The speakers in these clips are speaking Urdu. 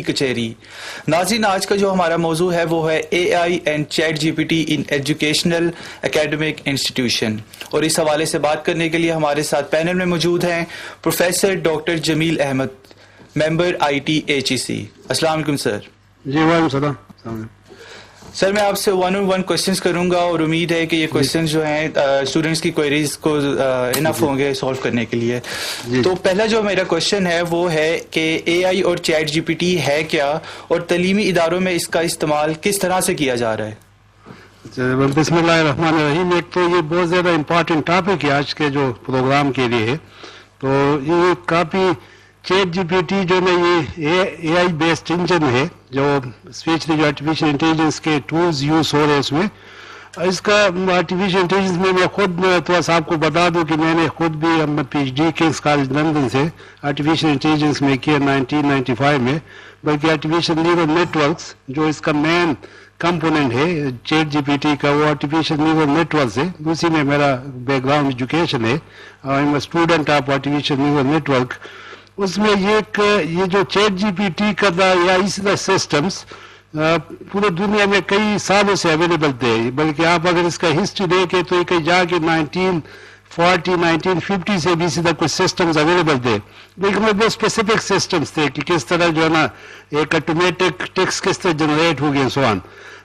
کچہری. ناظرین، آج کا جو ہمارا موضوع ہے وہ ہے A I and chat G P T in educational academic institution. اور اس حوالے سے بات کرنے کے لیے ہمارے ساتھ پینل میں موجود ہیں professor doctor Jamil Ahmed, member I T H E C. السلام علیکم سر. جی وعلیکم السلام. سر، میں آپ سے 1 on 1 کوشچنس کروں گا اور امید ہے کہ یہ کوشچنس جو ہیں اسٹوڈنٹس کی کوئریز کو انف ہوں گے سالو کرنے کے لیے. تو پہلا جو میرا کوشچن ہے وہ ہے کہ اے آئی اور چیٹ جی پی ٹی ہے کیا، اور تعلیمی اداروں میں اس کا استعمال کس طرح سے کیا جا رہا ہے؟ بسم اللہ الرحمن الرحیم. ایک تو یہ بہت زیادہ امپورٹنٹ ٹاپک ہے آج کے جو پروگرام کے لیے. تو یہ کافی چیٹ جی پی ٹی جو نا یہ اے آئی بیسڈ انجن ہے جو اسپیشلی جو آرٹیفیشیل انٹیلیجنس کے ٹولز یوز ہو رہے ہیں اس میں. اس کا آرٹیفیشیل انٹیلیجنس میں خود تھوڑا سا آپ کو بتا دوں کہ میں نے خود بھی P H D Kings College London سے آرٹیفیشیل انٹیلیجنس میں کیا 1995 میں. بلکہ آرٹیفیشیل نیورل نیٹورکس جو اس کا مین کمپوننٹ ہے چیٹ جی پی ٹی کا، وہ آرٹیفیشیل نیورل نیٹورکس ہے. اسی میں میرا بیک گراؤنڈ ایجوکیشن ہے. I am a student of artificial neural network. اس میں یہ جو چیٹ جی پی ٹی کا تھا یا اسی طرح سسٹمس پورے دنیا میں کئی سالوں سے اویلیبل تھے. بلکہ آپ اگر اس کا ہسٹری دیکھیں تو یہ کہیں جا کے 1940 1950 سے بھی اسی طرح کچھ سسٹمز اویلیبل تھے. لیکن وہ بہت اسپیسیفک سسٹمز تھے کہ کس طرح جو ہے نا ایک آٹومیٹک ٹیکسٹ کس طرح جنریٹ ہو گیا سوان.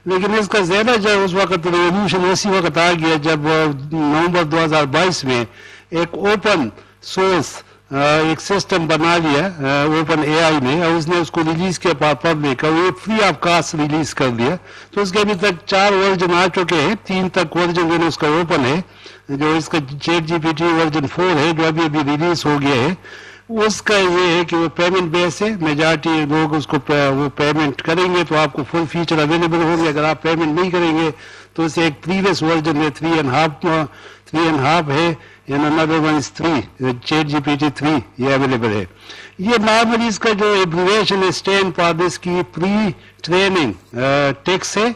لیکن اس کا زیادہ جو اس وقت ریولیوشن اسی وقت آ گیا جب نومبر 2022 میں ایک اوپن سورس ایک سسٹم بنا لیا اوپن اے آئی نے، اور اس نے اس کو ریلیز کیا پبلک، اور وہ فری آف کاسٹ ریلیز کر دیا. تو اس کے ابھی تک 4 ورژن آ چکے ہیں. 3 تک ورژن جو ہے اس کا اوپن ہے. جو اس کا چیٹ جی پی ٹی ورژن 4 ہے جو ابھی ریلیز ہو گیا ہے. اس کا یہ ہے کہ وہ پیمنٹ بیس ہے. میجارٹی لوگ اس کو وہ پیمنٹ کریں گے تو آپ کو فل فیچر اویلیبل ہوں گے. اگر آپ پیمنٹ نہیں کریں گے تو اسے ایک پریویس ورژن ہے 3.5 ہے. another one is 3 chat G P T 3 یہ اویلیبل ہے. یہ نارملی اس کا جو ایبریویشن ہے اسٹینڈ فار دس کی پری ٹریننگ ٹیکس ہے،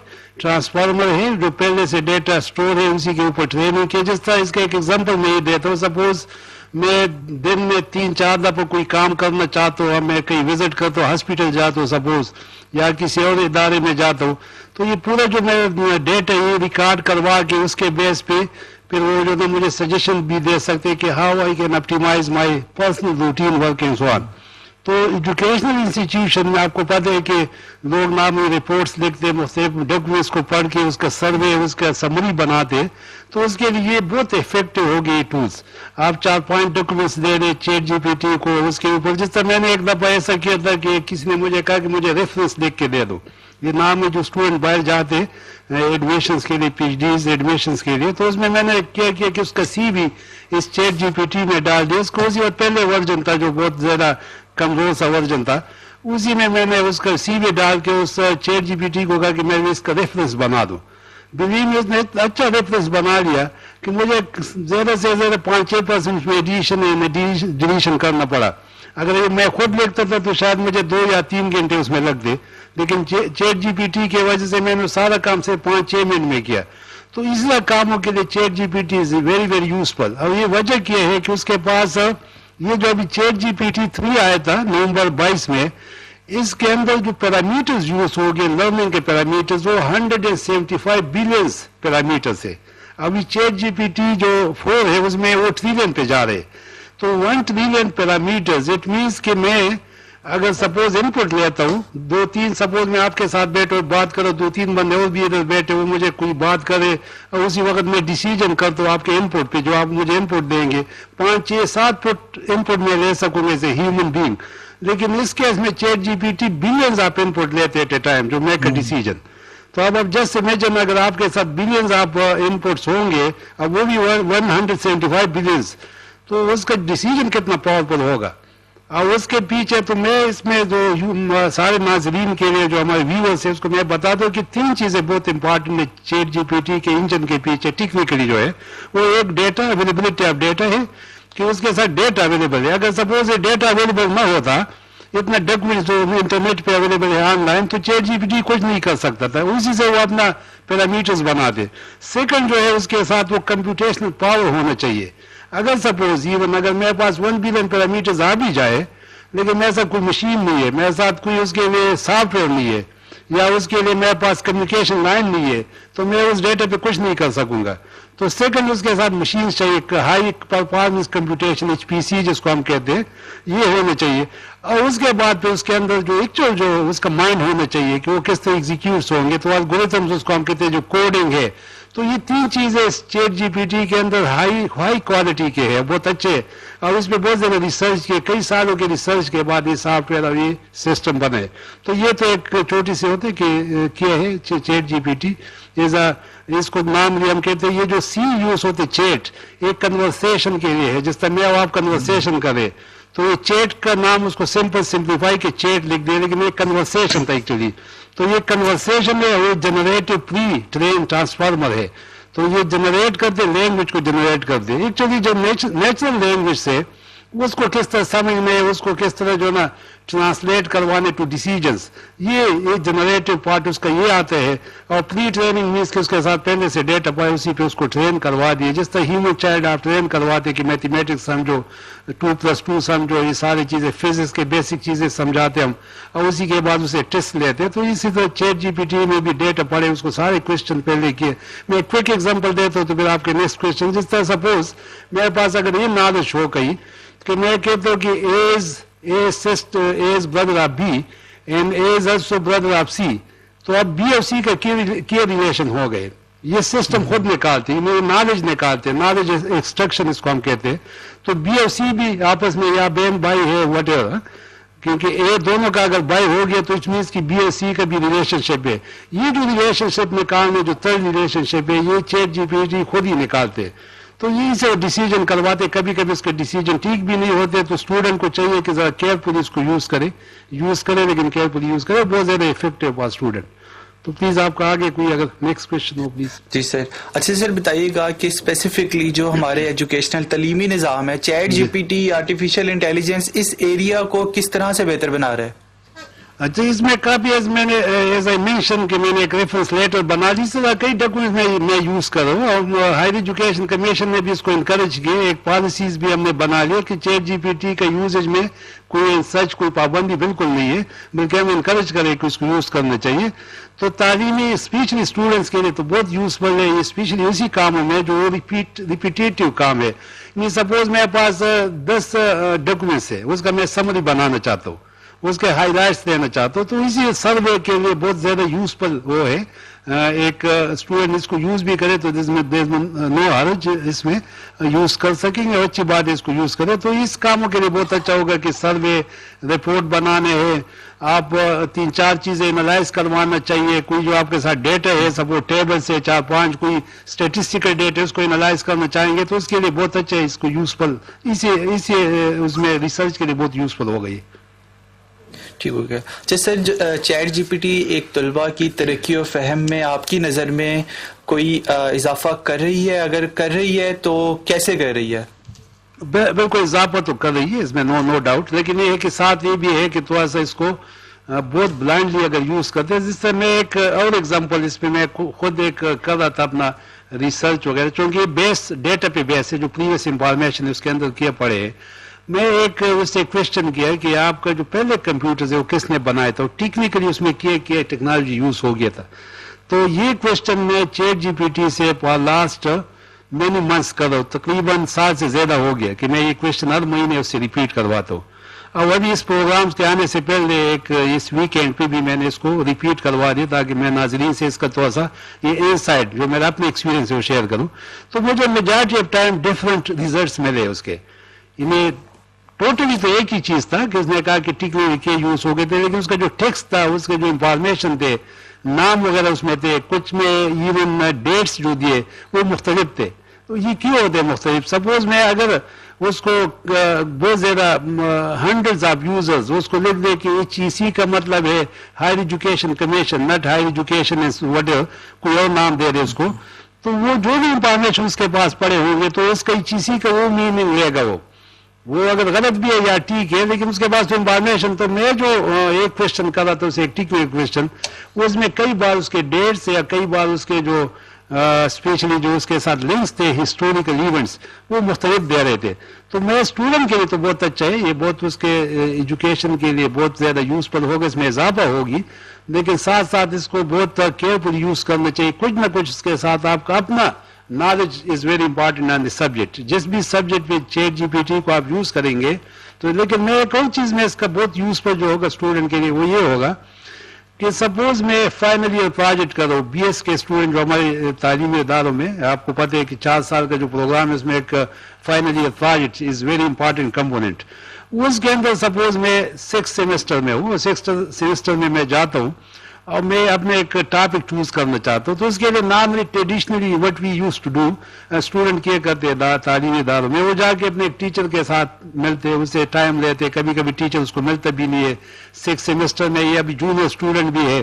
ٹرانسفارمر ہے جو پہلے سے ڈیٹا اسٹور ہے اسی کے اوپر ٹریننگ کی. جس طرح اس کا ایک ایگزامپل میں یہ دیتا ہوں. سپوز میں دن میں 3-4 دفعہ کوئی کام کرنا چاہتا ہوں، میں کہیں وزٹ کرتا ہوں، ہاسپٹل جاتا ہوں سپوز، یا کسی اور ادارے میں جاتا ہوں، تو یہ پورا جو میں ڈیٹا یہ ریکارڈ کروا کے اس کے بیس پہ پھر وہ جو مجھے سجیشن بھی دے سکتے کہ how I can optimize my personal routine work and so on. تو ایجوکیشنل انسٹیٹیوشن میں آپ کو پتہ ہے کہ لوگ نارملی رپورٹس لکھتے ہیں، مختلف ڈاکومنٹس کو پڑھ کے اس کا سروے اس کا سمری بناتے ہیں. تو اس کے لیے بہت افیکٹو ہو گئی ٹولس. آپ 4 پوائنٹ ڈاکومنٹس دے رہے چیٹ جی پی ٹی کو، اس کے اوپر جس طرح میں نے ایک دفعہ ایسا کیا تھا کہ کسی نے مجھے کہا کہ مجھے ریفرنس لکھ کے دے دو. یہ نام ہے جو اسٹوڈنٹ باہر جاتے ہیں ایڈمیشنس کے لیے، پی ایچ ڈیز ایڈمیشنس کے لیے. تو اس میں نے کیا کہ اس کا سی بھی اس چیٹ جی پی ٹی میں ڈال دیا. اس کو اسی اور پہلے ورژن تھا جو بہت زیادہ کمزور سا ورژن تھا، اسی میں نے اس کا سی بھی ڈال کے اس چیٹ جی پی ٹی کو کہا کہ میں اس کا ریفرنس بنا دوں. بلیو میں اس نے اچھا ریفرنس بنا لیا کہ مجھے زیادہ سے زیادہ 5-6% میں ڈیلیشن کرنا پڑا. اگر میں خود لکھتا تھا تو شاید مجھے 2 یا 3 گھنٹے اس میں لگتے. لیکن چیٹ جی پی ٹی کی وجہ سے میں نے سارا کام سے 5-6 منٹ میں کیا. تو اس طرح کاموں کے لیے chat G P T is very very useful. اور یہ وجہ کیا ہے کہ اس کے پاس یہ جو ابھی چیٹ جی پی ٹی 3 آیا تھا نومبر 22 میں، اس کے اندر جو پیرامیٹرز یوز ہو گئے لرننگ کے پیرامیٹرز وہ 175 بلینز پیرامیٹرز ہے. ابھی چیٹ جی پی ٹی جو 4 ہے اس میں وہ ٹریلین پہ جا رہے. تو 1 ٹریلین پیرامیٹرز اٹ مینس کہ میں اگر سپوز ان پٹ لیتا ہوں 2-3، سپوز میں آپ کے ساتھ بیٹھو بات کرو، 2-3 بندے اور بھی ادھر بیٹھے وہ مجھے کوئی بات کرے، اور اسی وقت میں ڈیسیجن کرتا ہوں آپ کے ان پٹ پہ جو آپ مجھے ان پٹ دیں گے. 5-6-7 پٹ ان پٹ میں لے سکوں گے ایز اے ہیومن بینگ. لیکن اس کیس میں چیٹ جی پی ٹی بلینز آپ ان پٹ لیتے ایٹ اے ٹائم جو میک اے ڈیسیجن. تو اب جسٹ امیجن اگر آپ کے ساتھ بلینز آپ ان پٹس ہوں گے، اب وہ بھی 175 بلینز، تو اس کا ڈیسیجن کتنا پاورفل ہوگا. اور اس کے پیچھے تو میں اس میں جو سارے ناظرین کے لیے جو ہمارے ویورز ہیں اس کو میں بتا دوں کہ 3 چیزیں بہت امپارٹنٹ ہے چیٹ جی پی ٹی کے انجن کے پیچھے ٹیکنیکلی جو ہے. وہ ایک ڈیٹا اویلیبلٹی آف ڈیٹا ہے کہ اس کے ساتھ ڈیٹا اویلیبل ہے. اگر سپوز یہ ڈیٹا اویلیبل نہ ہوتا، اتنا ڈاکومنٹ جو انٹرنیٹ پہ اویلیبل ہے آن لائن، تو چیٹ جی پی ٹی کچھ نہیں کر سکتا تھا. اسی سے وہ اپنا پیرامیٹرز بنا دے. سیکنڈ جو ہے اس کے ساتھ وہ کمپیوٹیشنل پاور ہونا چاہیے. اگر سپوز ایون اگر میرے پاس 1 بلین پیرامیٹرز آ بھی جائے لیکن میرے ساتھ کوئی مشین نہیں ہے, میرے ساتھ کوئی اس کے لیے سافٹ ویئر نہیں ہے, یا اس کے لیے میرے پاس کمیونیکیشن لائن نہیں ہے, تو میں اس ڈیٹا پہ کچھ نہیں کر سکوں گا. تو سیکنڈ اس کے ساتھ مشین چاہیے, ہائی پرفارمنس کمپیوٹیشن HPC جس کو ہم کہتے ہیں, یہ ہونا چاہیے. اور اس کے بعد پھر اس کے اندر جو ایکچوئل جو اس کا مائنڈ ہونا چاہیے کہ وہ کس طرح ایگزیکیوٹس ہوں گے. تو الگورتھمز اس کو ہم کہتے ہیں جو کوڈنگ ہے. تو یہ تین چیزیں چیٹ جی پی ٹی کے اندر ہائی کوالٹی کے ہے, بہت اچھے, اور اس پہ بہت زیادہ ریسرچ کیے, کئی سالوں کے ریسرچ کے بعد یہ سافٹ ویئر اور یہ سسٹم بنے. تو یہ تو ایک چھوٹی سی ہوتی کہ کیا ہے چیٹ جی پی ٹی, اس کو نام لیے ہم کہتے ہیں. یہ جو سی یوز ہوتے چیٹ ایک کنورسیشن کے لیے ہے, جس طرح میں آپ کنورسیشن کرے تو یہ چیٹ کا نام اس کو سمپلیفائی کے چیٹ لکھ دے, لیکن یہ کنورسیشن تھا ایکچولی. تو یہ کنورسیشن ہے, وہ جنریٹو پری ٹرین ٹرانسفارمر ہے. تو یہ جنریٹ کر دے, لینگویج کو جنریٹ کر دے. ایکچولی جو نیچرل لینگویج سے اس کو کس طرح سمجھنے, اس کو کس طرح جو نا ٹرانسلیٹ کروانے ٹو ڈیسیجنس, یہ جنریٹو پارٹ اس کا یہ آتا ہے. اور پری ٹریننگ مینس کہ اس کے ساتھ پہلے سے ڈیٹا پائے, اسی پہ اس کو ٹرین کروا دیے. جس طرح ہیومن چائلڈ آپ ٹرین کرواتے کہ میتھمیٹکس سمجھو, 2+2 سمجھو, یہ ساری چیزیں فزکس کے بیسک چیزیں سمجھاتے ہم, اور اسی کے بعد اسے ٹیسٹ لیتے. تو اسی طرح چیٹ جی پی ٹی میں بھی ڈیٹا پڑھے, اس کو سارے کوشچن پہلے کیے. میں ایک کوئک ایگزامپل دیتا ہوں تو پھر آپ کے نیکسٹ کوشچن. جس طرح سپوز میرے پاس اگر یہ نالج ہو گئی کہ میں کہتا ہوں کہ A is brother of B and A is also brother of C, تو اب B اور C کا کیا ریلیشن ہو گئے, یہ سسٹم خود نکالتی, میری نالج نکالتے, نالج ایکسٹریکشن اس کو ہم کہتے ہیں. تو B اور C بھی آپس میں یا بہن بھائی ہے وٹ ایور, کیونکہ A دونوں کا اگر بھائی ہو گیا تو اٹ مینس کہ B اور C کا بھی ریلیشن شپ ہے. یہ جو ریلیشن شپ نکالنے, جو تھرڈ ریلیشن شپ ہے, یہ چیٹ جی پی ٹی خود ہی نکالتے. تو یہی سے ڈیسیجن کرواتے. کبھی کبھی اس کے ڈیسیجن ٹھیک بھی نہیں ہوتے, تو اسٹوڈنٹ کو چاہیے کہ ذرا کیئرفلی اس کو یوز کرے لیکن کیئرفلی یوز کرے, بہت زیادہ افیکٹو فار اسٹوڈنٹ. تو پلیز آپ کا آگے کوئی اگر نیکسٹ کوشچن ہو پلیز. جی سر. اچھا سر بتائیے گا کہ اسپیسیفکلی جو ہمارے ایجوکیشنل تعلیمی نظام ہے, چیٹ جی پی ٹی آرٹیفیشیل انٹیلیجنس اس ایریا کو کس طرح سے بہتر بنا رہا ہے؟ اچھا, اس میں کافی ایز آئی مینشن کہ میں نے ایک ریفرنس لیٹر بنا لی, سے کئی ڈاکومنٹ میں یوز کروں, اور ہائر ایجوکیشن کمیشن نے بھی اس کو انکریج کیا. ایک پالیسیز بھی ہم نے بنا لی کہ چیٹ جی پی ٹی کا یوزیج میں کوئی سچ کوئی پابندی بالکل نہیں ہے, بلکہ ہم انکریج کریں کہ اس کو یوز کرنا چاہیے. تو تعلیمی اسپیشلی اسٹوڈنٹس کے لیے تو بہت یوزفل ہے, اسپیشلی اسی کاموں میں جو ریپیٹیو کام ہے. سپوز میرے پاس 10 ڈاکومنٹس ہے, اس کا میں سمری بنانا چاہتا ہوں, اس کے ہائی لائٹس دینا چاہتا ہوں, تو اسی سروے کے لیے بہت زیادہ یوزفل وہ ہے. ایک اسٹوڈنٹ اس کو یوز بھی کرے تو نو حرج, اس میں یوز کر سکیں گے, اور اچھی بات ہے اس کو یوز کرے. تو اس کاموں کے لیے بہت اچھا ہوگا کہ سروے رپورٹ بنانے ہیں, آپ 3-4 چیزیں انالائز کروانا چاہیے. کوئی جو آپ کے ساتھ ڈیٹا ہے, سپوز ٹیبل سے 4-5 کوئی اسٹیٹسٹیکل ڈیٹا, اس کو انالائز کرنا چاہیں گے تو اس کے لیے بہت اچھا ہے, اس کو یوزفل اسی اس میں ریسرچ کے لیے بہت یوزفل ہو گئی. ٹھیک ہو گیا. اچھا سر, چیٹ جی پی ٹی ایک طلباء کی ترقی و فہم میں آپ کی نظر میں کوئی اضافہ کر رہی ہے؟ اگر کر رہی ہے تو کیسے کر رہی ہے؟ بالکل اضافہ تو کر رہی ہے, اس میں نو ڈاؤٹ, لیکن یہ ہے کہ ساتھ یہ بھی ہے کہ تھوڑا سا اس کو بہت بلائنڈلی اگر یوز کرتے ہیں. جس سے میں ایک اور ایگزامپل اس پہ میں خود ایک کر رہا تھا اپنا ریسرچ وغیرہ, چونکہ بیس ڈیٹا پہ بیس ہے, جو پریویس انفارمیشن اس کے اندر کیا پڑے ہیں. میں ایک اس سے کوشچن کیا کہ آپ کا جو پہلے کمپیوٹر ہے وہ کس نے بنایا تھا, ٹیکنیکلی اس میں کیا ٹیکنالوجی یوز ہو گیا تھا. تو یہ کوشچن میں چیٹ جی پی ٹی سے لاسٹ مینی منتھس کر رہا ہوں, تقریباً سال سے زیادہ ہو گیا کہ میں یہ کوشچن ہر مہینے اس سے ریپیٹ کرواتا ہوں. اور ابھی اس پروگرامز کے آنے سے پہلے ایک اس ویکینڈ پہ بھی میں نے اس کو ریپیٹ کروا دیا تاکہ میں ناظرین سے اس کا تھوڑا سا یہ انسائٹ جو میرا اپنے ایکسپیرینس ہے وہ شیئر کروں. تو مجھے majority of time different results ملے اس کے. انہیں ٹوٹلی تو ایک ہی چیز تھا کہ اس نے کہا کہ ٹیکنیکل یوز ہو گئے تھے, لیکن اس کا جو ٹیکسٹ تھا, اس کے جو انفارمیشن تھے, نام وغیرہ اس میں تھے, کچھ میں ایون ڈیٹس جو دیے وہ مختلف تھے. تو یہ کیوں ہوتے مختلف؟ سپوز میں اگر اس کو بہت زیادہ ہنڈریڈز آف یوزرز اس کو لکھ دے کہ HEC کا مطلب ہے higher education commission, not higher education whatever, کوئی اور نام دے دے اس کو, تو وہ جو بھی انفارمیشن اس کے پاس پڑے ہوں گے تو اس کا HEC کا وہ میننگ لے گا. وہ اگر غلط بھی ہے یا ٹھیک ہے, لیکن اس کے پاس جو انفارمیشن. تو میں جو ایک کوشچن کر رہا تھا اسے ایک ٹیکنیکل کوشچن, اس میں کئی بار اس کے ڈیٹس یا کئی بار اس کے جو اسپیشلی جو اس کے ساتھ لنکس تھے ہسٹوریکل ایونٹس وہ مختلف دے رہے تھے. تو میرے اسٹوڈنٹ کے لیے تو بہت اچھا ہے, یہ بہت اس کے ایجوکیشن کے لیے بہت زیادہ یوزفل ہوگا, اس میں اضافہ ہوگی, لیکن ساتھ ساتھ اس کو بہت کیئرفل یوز کرنا چاہیے. کچھ نہ کچھ اس کے ساتھ آپ کا اپنا knowledge is very important on the subject. جس بھی سبجیکٹ پہ چیٹ جی پی ٹی کو آپ یوز کریں گے تو, لیکن میں ایک اور چیز میں اس کا بہت یوزفل جو ہوگا اسٹوڈنٹ کے لیے وہ یہ ہوگا کہ سپوز میں فائنل ایئر پروجیکٹ کروں, بی ایس کے اسٹوڈنٹ جو ہمارے تعلیمی اداروں میں آپ کو پتہ ہے کہ 4 سال کا جو پروگرام ہے اس میں ایک final year project is very important component. اس کے اندر سپوز میں 6 سیمسٹر میں ہوں, 6 سیمسٹر میں جاتا ہوں اور میں اپنے ایک ٹاپک چوز کرنا چاہتا ہوں, تو اس کے لیے normally traditionally what we use to do student کیا کرتے ہیں تعلیمی اداروں میں, وہ جا کے اپنے ٹیچر کے ساتھ ملتے, اس سے ٹائم لیتے, کبھی کبھی ٹیچر اس کو ملتا بھی نہیں ہے 6 سیمسٹر میں, یا ابھی جونیئر اسٹوڈنٹ بھی ہے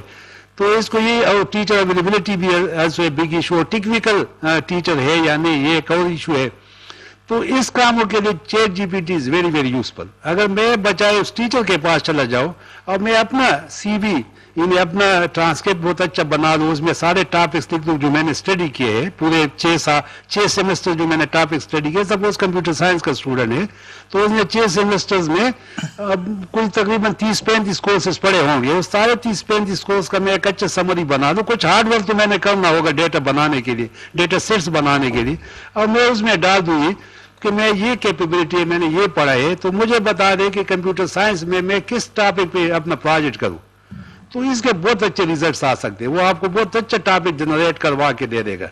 تو اس کو یہ, اور ٹیچر اویلیبلٹی بھی as a big issue, technical teacher ہے یا نہیں یہ ایک اور ایشو ہے. تو اس کاموں کے لیے chat G P T is very very useful. اگر میں بچائے اس ٹیچر کے پاس چلا جاؤں اور میں اپنا سی وی یعنی اپنا ٹرانسکرپٹ بہت اچھا بنا دوں, اس میں سارے ٹاپکس لکھ دوں جو میں نے اسٹڈی کیے ہیں پورے 6 سیمسٹر جو میں نے ٹاپک اسٹڈی کیے. سپوز کمپیوٹر سائنس کا اسٹوڈنٹ ہے تو اس نے 6 سیمسٹرز میں کل تقریباً 30-35 کورسز پڑھے ہوں گے. اس سارے 30-35 کورس کا میں ایک اچھا سمری بنا دوں. کچھ ہارڈ ورک تو میں نے کرنا ہوگا ڈیٹا بنانے کے لیے, ڈیٹا سیٹس بنانے کے لیے, اور میں اس میں ڈال دوں یہ کہ میں یہ کیپیبلٹی ہے, میں نے یہ پڑھا ہے, تو مجھے بتا دے کہ کمپیوٹر سائنس میں کس ٹاپک پہ اپنا پروجیکٹ کروں. تو اس کے بہت اچھے ریزلٹس آ سکتے ہیں. وہ آپ کو بہت اچھا ٹاپک جنریٹ کروا کے دے دے گا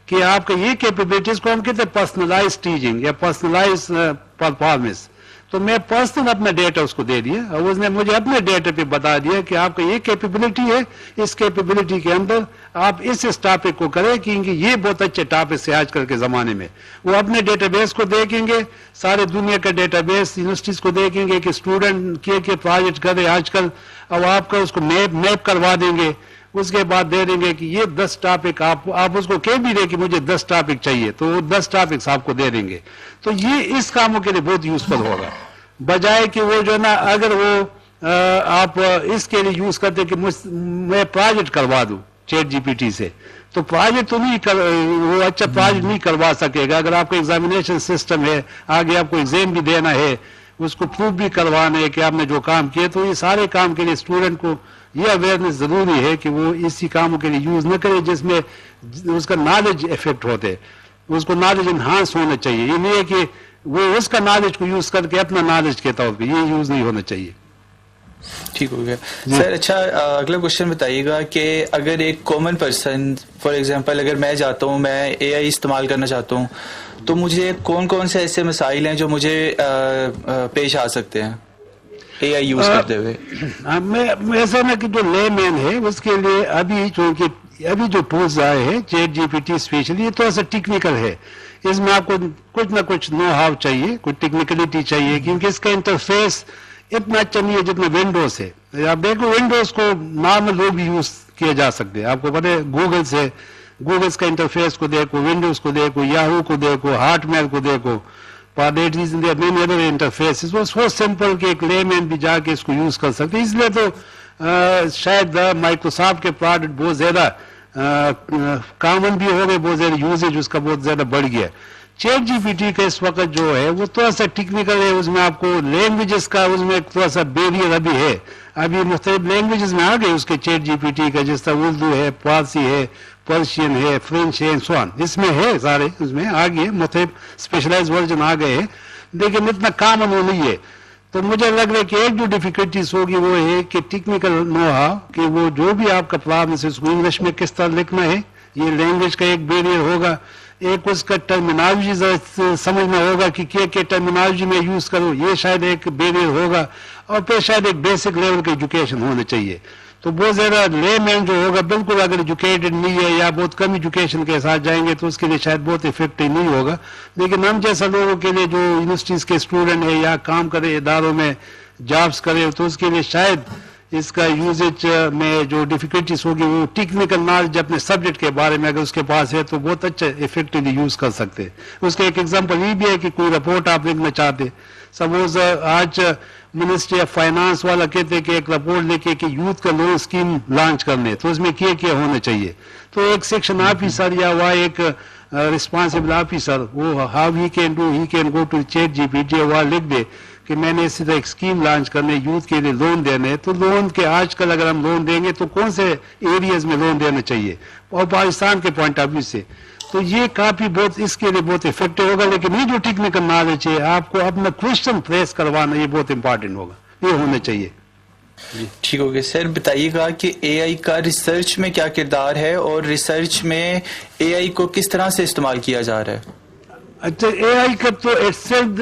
کہ آپ کا یہ کیپیبلٹیز کو ہم کہتے ہیں پرسنلائز ٹیچنگ یا پرسنلائز پرفارمنس. تو میں پرسنل اپنا ڈیٹا اس کو دے دیا اور اس نے مجھے اپنے ڈیٹا پہ بتا دیا کہ آپ کا یہ کیپیبلٹی ہے, اس کیپیبلٹی کے اندر آپ اس ٹاپک کو کریں کیونکہ یہ بہت اچھے ٹاپک ہے آج کل کے زمانے میں. وہ اپنے ڈیٹا بیس کو دیکھیں گے, سارے دنیا کا ڈیٹا بیس یونیورسٹیز کو دیکھیں گے کہ اسٹوڈنٹ کے پروجیکٹ کرے آج کل, اور آپ کا اس کو میپ کروا دیں گے. اس کے بعد دے دیں گے کہ یہ 10 ٹاپک آپ اس کو کہہ بھی دیں کہ مجھے 10 ٹاپک چاہیے تو وہ 10 ٹاپکس آپ کو دے دیں گے. تو یہ اس کاموں کے لیے بہت یوزفل ہوگا, بجائے کہ وہ جو ہے نا اگر وہ آپ اس کے لیے یوز کرتے کہ میں پروجیکٹ کروا دوں چیٹ جی پی ٹی سے, تو پروجیکٹ تو نہیں وہ اچھا پروجیکٹ نہیں کروا سکے گا. اگر آپ کا ایگزامینیشن سسٹم ہے, آگے آپ کو ایگزام بھی دینا ہے, اس کو پروف بھی کروانا ہے کہ آپ نے جو کام کیے, تو یہ سارے کام کے لیے اسٹوڈنٹ کو یہ اویئرنیس ضروری ہے کہ وہ اسی کاموں کے لیے یوز نہ کرے جس میں اس کا نالج افیکٹ ہوتے. اس کو نالج انہانس ہونا چاہیے. یہ نہیں ہے کہ وہ اس کا نالج کو یوز کر کے اپنا نالج کے طور پہ, یہ یوز نہیں ہونا چاہیے. ٹھیک ہو گیا سر. اچھا اگلا کوشچن بتائیے گا کہ اگر ایک کامن پرسن فار ایگزامپل اگر میں جاتا ہوں, میں اے آئی استعمال کرنا چاہتا ہوں, تو مجھے کون کون سے ایسے مسائل ہیں جو مجھے پیش آ سکتے ہیں اے آئی یوز کرتے ہوئے؟ میں ایسا نا کہ جو لے مین ہے اس کے لیے ابھی چونکہ ابھی جو ٹولز آئے ہیں chat G P T especially یہ تھوڑا سا ٹیکنیکل ہے. اس میں آپ کو کچھ نہ کچھ نو ہاؤ چاہیے, کچھ ٹیکنیکلٹی چاہیے, کیونکہ اس کا انٹرفیس اتنا اچھا نہیں ہے جتنا ونڈوز ہے. آپ دیکھو ونڈوز کو نارمل لوگ بھی یوز کیا جا سکتے ہیں. آپ کو پتہ ہے گوگلز کا انٹرفیس کو دیکھو, ونڈوز کو دیکھو, یاہو کو دیکھو, ہارٹ میل کو دیکھو, مینی ادر انٹرفیس. وہ سو سمپل کہ ایک لے مین بھی جا کے اس کو یوز کر سکتے. اس لیے تو شاید مائکروسافٹ کے پروڈکٹ بہت زیادہ کامن بھی ہو گئے, بہت زیادہ یوزیج اس کا بہت زیادہ بڑھ گیا. چیٹ جی پی ٹی کا اس وقت جو ہے وہ تھوڑا سا ٹیکنیکل ہے. اس میں آپ کو لینگویجز کا اس میں تھوڑا سا بیریئر ابھی ہے. ابھی مختلف لینگویجز میں آ گئے اس کے چیٹ جی پی ٹی کا, جس طرح اردو ہے, فارسی ہے, پرشین ہے, فرینچ ہے, سو آن. اس میں ہے سارے, اس میں آ گئے مختلف اسپیشلائز ورژن آ گئے ہیں, لیکن اتنا کامن وہ نہیں ہے. تو مجھے لگ رہا ہے کہ ایک جو ڈیفیکلٹیز ہوگی وہ ہے کہ ٹیکنیکل نو ہاؤ, کہ وہ جو بھی آپ کا پرابلم ہے اس کو انگلش میں کس طرح لکھنا ہے, یہ لینگویج کا ایک بیریئر ہوگا. ایک اس کا ٹرمینالوجی سمجھنا ہوگا کہ کیا ٹرمینالوجی میں یوز کروں, یہ شاید ایک بیریئر ہوگا. اور پھر شاید ایک بیسک لیول کی ایجوکیشن ہونا چاہیے. تو بہت زیادہ لے مین جو ہوگا بالکل اگر ایجوکیٹڈ نہیں ہے یا بہت کم ایجوکیشن کے ساتھ جائیں گے تو اس کے لیے شاید بہت افیکٹو نہیں ہوگا. لیکن ہم جیسا لوگوں کے لیے جو یونیورسٹیز کے اسٹوڈنٹ ہیں یا کام کرے اداروں میں جابس کرے, تو اس کے لیے شاید اس کا یوزج میں جو ڈیفیکلٹیز ہوگی وہ ٹیکنیکل نالج اپنے سبجیکٹ کے بارے میں اگر اس کے پاس ہے تو بہت اچھا افیکٹولی یوز کر سکتے ہیں. اس کا ایک ایگزامپل یہ بھی ہے کہ کوئی رپورٹ آپ لکھنا چاہتے، سپوز آج منسٹری آف فائنانس والا کہتے ہیں کہ ایک رپورٹ لکھے کہ یوتھ کا لون اسکیم لانچ کرنے، تو اس میں کیا ہونا چاہیے. تو ایک سیکشن آفیسر یا وہ ایک ریسپانسبل آفیسر وہ how he can go to chat G P T وہ لکھ دے کہ میں نے اسی طرح ایک اسکیم لانچ کرنے یوتھ کے لیے لون دینے. تو لون کے آج کل اگر ہم لون دیں گے تو کون سے ایریاز میں لون دینا چاہیے اور پاکستان کے پوائنٹ آف ویو سے، تو یہ کافی بہت اس کے لیے بہت افیکٹو ہوگا. لیکن یہ جو ٹیکنیکل نالج ہے آپ کو اپنا کوشچن فریس کروانا یہ بہت امپارٹنٹ ہوگا، یہ ہونا چاہیے. ٹھیک ہو گیا سر. بتائیے گا کہ اے آئی کا ریسرچ میں کیا کردار ہے اور ریسرچ میں اے آئی کو کس طرح سے استعمال کیا جا رہا ہے؟ اچھا، اے آئی کا تو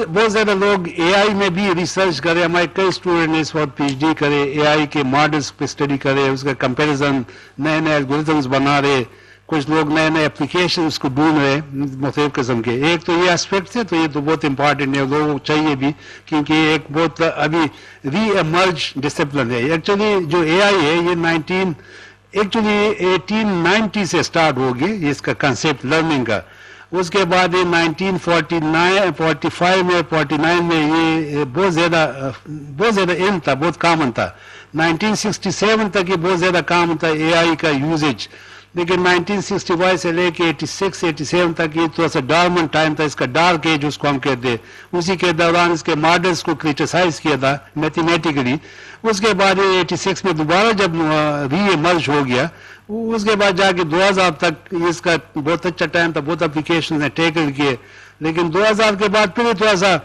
بہت زیادہ لوگ اے آئی میں بھی ریسرچ کرے. ہمارے کئی اسٹوڈنٹ اس وقت پی ایچ ڈی کرے، اے آئی کے ماڈلس پہ اسٹڈی کرے، اس کا کمپیریزن، نئے الگورتھمز بنا رہے، کچھ لوگ نئے اپلیکیشن اس کو ڈھونڈ رہے مختلف قسم کے. ایک تو یہ اسپیکٹ ہے، تو یہ تو بہت امپارٹنٹ ہے، لوگوں کو چاہیے بھی، کیونکہ یہ ایک بہت ابھی ری ایمرج ڈسپلن ہے. ایکچولی جو اے آئی ہے یہ 1890 سے اسٹارٹ ہو گیا اس کا کنسیپٹ لرننگ کا. اس کے بعد یہ 1945 میں 49 میں یہ بہت زیادہ علم تھا، بہت کامن تھا. 1967 تک یہ بہت زیادہ کامن تھا اے آئی کا یوزیج. لیکن 1965 سے لے کے 86-87 تک یہ تھوڑا سا ڈارمنٹ ٹائم تھا، اس کا ڈارک ایج اس کو ہم کہتے ہیں. اسی کے دوران اس کے ماڈلس کو کریٹیسائز کیا تھا میتھمیٹیکلی. اس کے بعد 86 میں دوبارہ جب ری ایمرج ہو گیا، اس کے بعد جا کے 2000 تک اس کا بہت اچھا ٹائم تھا، بہت اپلیکیشن نے ٹیکل کیے. لیکن 2000 کے بعد پھر تھوڑا سا